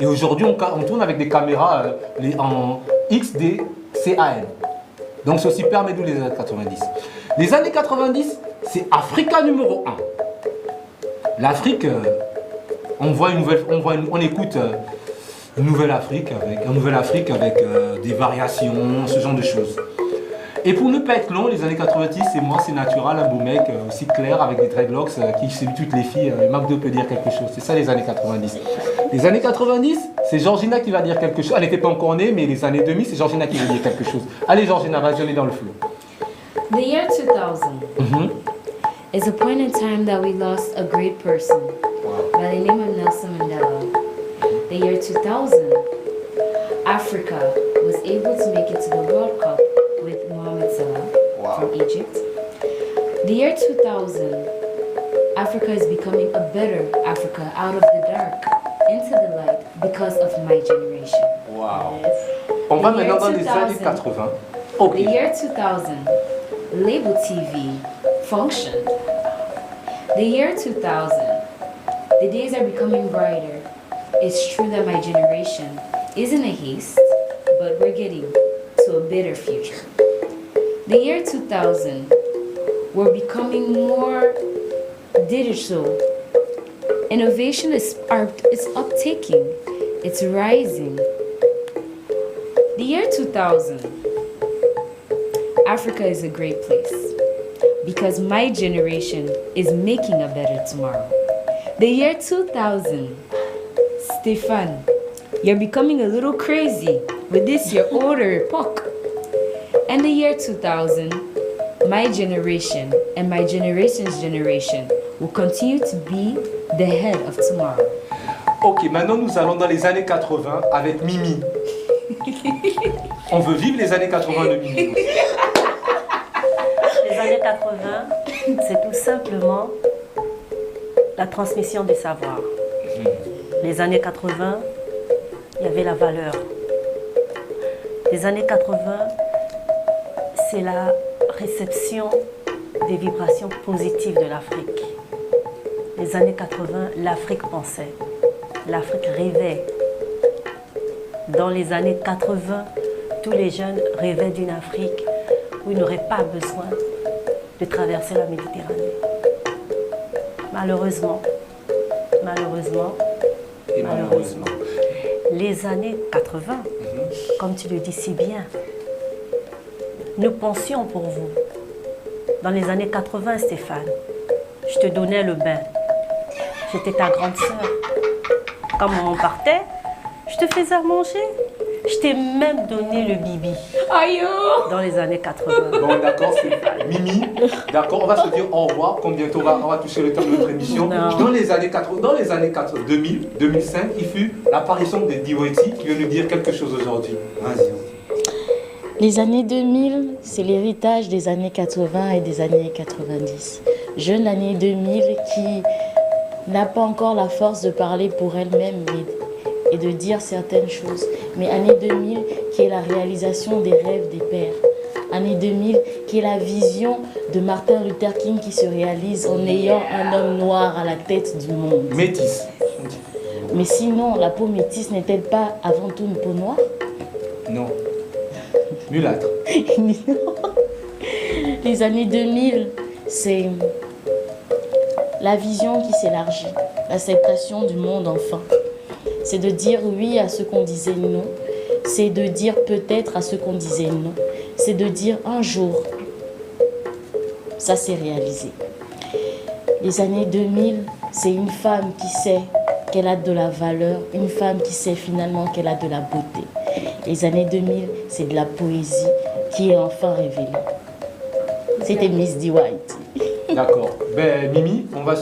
et aujourd'hui, on tourne avec des caméras en XD CAN. Donc c'est aussi Père Medoun les années 90. Les années 90, c'est Africa numéro 1. L'Afrique, on écoute une nouvelle Afrique avec des variations, ce genre de choses. Et pour ne pas être long, les années 90, c'est moi, c'est Natural, un beau mec aussi clair avec des dreadlocks qui séduit toutes les filles. Magdo peut dire quelque chose. C'est ça les années 90. Les années 90, c'est Georgina qui va dire quelque chose. Elle n'était pas encore née, mais les années 2000, c'est Georgina qui va dire quelque chose. Allez Georgina, vas-y, on est dans le flow. The year 2000 is a point in time that we lost a great person by the name of Nelson Mandela. The year 2000, Africa was able to make it to the World Cup with Mohamed Salah from Egypt. The year 2000, Africa is becoming a better Africa out of the dark into the light because of my generation. Wow. On va maintenant dans les années 80. Okay. The year 2000, Label TV functioned. The year 2000, the days are becoming brighter. It's true that my generation is in a haste, but we're getting to a better future. The year 2000, we're becoming more digital. Innovation is uptaking, it's rising. The year 2000, Africa is a great place because my generation is making a better tomorrow. The year 2000, Stefan, you're becoming a little crazy with this your older epoch. And the year 2000, my generation and my generation's generation will continue to be the head of tomorrow. Ok, maintenant nous allons dans les années 80 avec Mimi. On veut vivre les années 80 de Mimi. Les années 80, c'est tout simplement la transmission des savoirs. Les années 80, il y avait la valeur. Les années 80, c'est la réception des vibrations positives de l'Afrique. Les années 80, l'Afrique pensait, l'Afrique rêvait. Dans les années 80, tous les jeunes rêvaient d'une Afrique où ils n'auraient pas besoin de traverser la Méditerranée. Malheureusement, les années 80, comme tu le dis si bien, nous pensions pour vous. Dans les années 80, Stéphane, je te donnais le bain. J'étais ta grande sœur. Quand on partait, je te faisais à manger. Je t'ai même donné le bibi. Aïe! Dans les années 80. Bon, d'accord, c'est Mimi. D'accord, on va se dire au revoir, comme bientôt on va toucher le temps de notre émission. Dans les années 2000, 2005, il fut l'apparition de Diweti qui veut nous dire quelque chose aujourd'hui. Vas-y. Les années 2000, c'est l'héritage des années 80 et des années 90. Jeune l'année 2000 qui n'a pas encore la force de parler pour elle-même et de dire certaines choses. Mais année 2000 qui est la réalisation des rêves des pères. Année 2000 qui est la vision de Martin Luther King qui se réalise en ayant un homme noir à la tête du monde. Métis. Mais sinon, la peau métisse n'est-elle pas avant tout une peau noire? Non. Mulâtre. Les années 2000, c'est la vision qui s'élargit, l'acceptation du monde enfin. C'est de dire oui à ce qu'on disait non. C'est de dire peut-être à ce qu'on disait non. C'est de dire un jour. Ça s'est réalisé. Les années 2000, c'est une femme qui sait qu'elle a de la valeur, une femme qui sait finalement qu'elle a de la beauté. Les années 2000, c'est de la poésie qui est enfin révélée. C'était Miss D. White. D'accord. Ben, Mimi, on va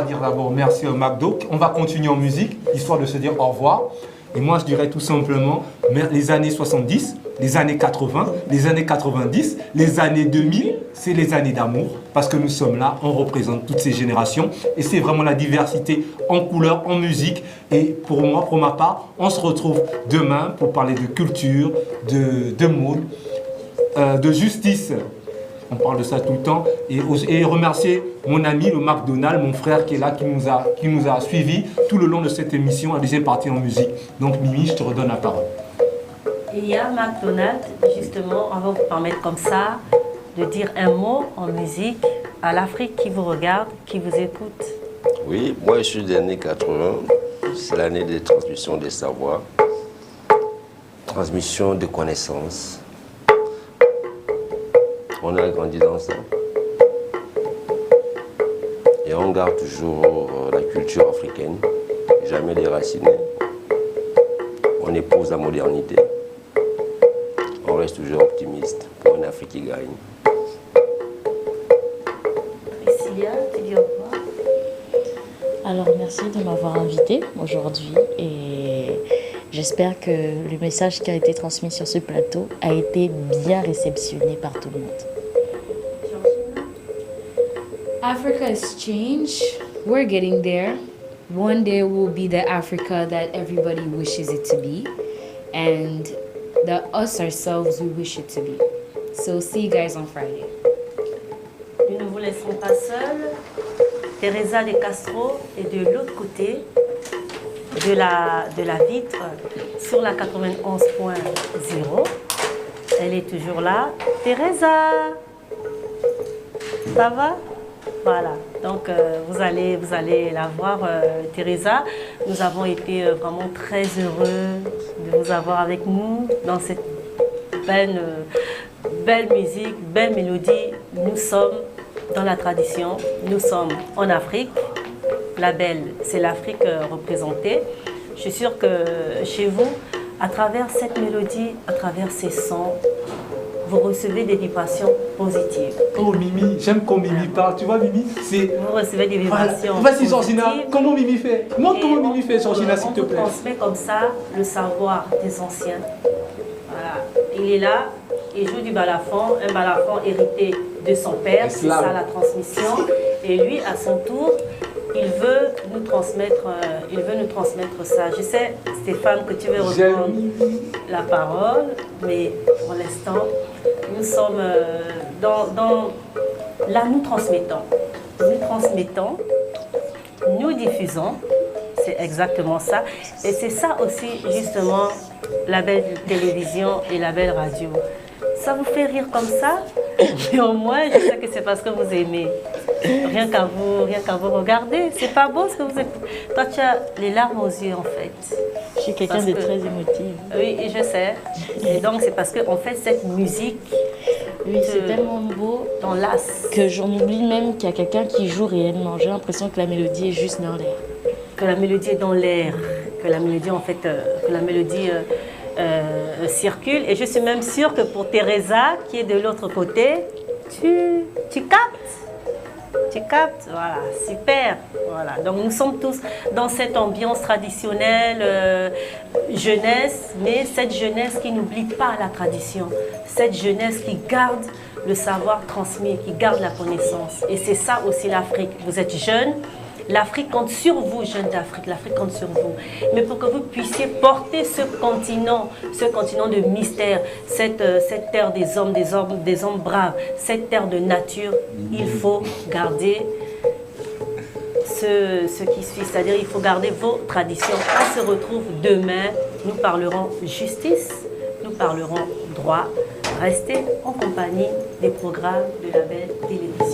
dire d'abord merci au McDo. On va continuer en musique, histoire de se dire au revoir. Et moi, je dirais tout simplement, les années 70, les années 80, les années 90, les années 2000, c'est les années d'amour. Parce que nous sommes là, on représente toutes ces générations. Et c'est vraiment la diversité en couleurs, en musique. Et pour moi, pour ma part, on se retrouve demain pour parler de culture, de mode, de justice. On parle de ça tout le temps. Et remercier mon ami, le McDonald, mon frère qui est là, qui nous a suivis tout le long de cette émission, la deuxième partie en musique. Donc Mimi, je te redonne la parole. Il y a McDonald, justement, on va vous permettre comme ça de dire un mot en musique à l'Afrique qui vous regarde, qui vous écoute. Oui, moi je suis des années 80. C'est l'année de transmission des savoirs, transmission de connaissances. On a grandi dans ça. Et on garde toujours la culture africaine, jamais déracinée. On épouse la modernité. On reste toujours optimiste pour une Afrique qui gagne. Priscilla, tu dis au revoir. Alors merci de m'avoir invité aujourd'hui et j'espère que le message qui a été transmis sur ce plateau a été bien réceptionné par tout le monde. Africa has changed. We're getting there. One day we'll be the Africa that everybody wishes it to be. And the us ourselves, we wish it to be. So see you guys on Friday. Nous ne vous laisserons pas seuls. Teresa de Castro est de l'autre côté de la vitre sur la 91.0. Elle est toujours là. Teresa, ça va? Voilà, donc vous allez la voir, Teresa. Nous avons été vraiment très heureux de vous avoir avec nous dans cette belle musique, belle mélodie. Nous sommes dans la tradition, nous sommes en Afrique. La belle, c'est l'Afrique représentée. Je suis sûre que chez vous, à travers cette mélodie, à travers ces sons, vous recevez des vibrations positives. Oh Mimi, j'aime quand Mimi parle, tu vois Mimi, c'est... Vous recevez des vibrations Vas-y Georgina, comment Mimi fait? Montre comment Mimi fait Georgina s'il te plaît. On transmet comme ça le savoir des anciens. Voilà. Il est là, il joue du balafon, un balafon hérité de son père, c'est ça la transmission. Et lui, à son tour, il veut nous transmettre ça. Je sais, Stéphane, que tu veux reprendre la parole, mais pour l'instant, nous sommes là, nous transmettons. Nous transmettons, nous diffusons, c'est exactement ça. Et c'est ça aussi, justement, la belle télévision et la belle radio. Ça vous fait rire comme ça, mais au moins, je sais que c'est parce que vous aimez. Rien qu'à vous regarder, c'est pas beau ce que vous écoutez. Toi, tu as les larmes aux yeux, en fait. Je suis quelqu'un de très émotive. Oui, et je sais. Et donc, c'est parce qu'en fait, cette musique... Oui, c'est tellement beau que j'en oublie même qu'il y a quelqu'un qui joue réellement. J'ai l'impression que la mélodie est juste dans l'air. Que la mélodie est dans l'air. Que la mélodie, en fait, circule. Et je suis même sûre que pour Teresa, qui est de l'autre côté, tu captes. Tu captes, voilà, super. Voilà. Donc nous sommes tous dans cette ambiance traditionnelle, jeunesse, mais cette jeunesse qui n'oublie pas la tradition, cette jeunesse qui garde le savoir transmis, qui garde la connaissance. Et c'est ça aussi l'Afrique. Vous êtes jeunes, l'Afrique compte sur vous, jeunes d'Afrique, l'Afrique compte sur vous. Mais pour que vous puissiez porter ce continent de mystère, cette terre des hommes braves, cette terre de nature, il faut garder ce qui suit, c'est-à-dire il faut garder vos traditions. On se retrouve demain, nous parlerons justice, nous parlerons droit. Restez en compagnie des programmes de la belle télévision.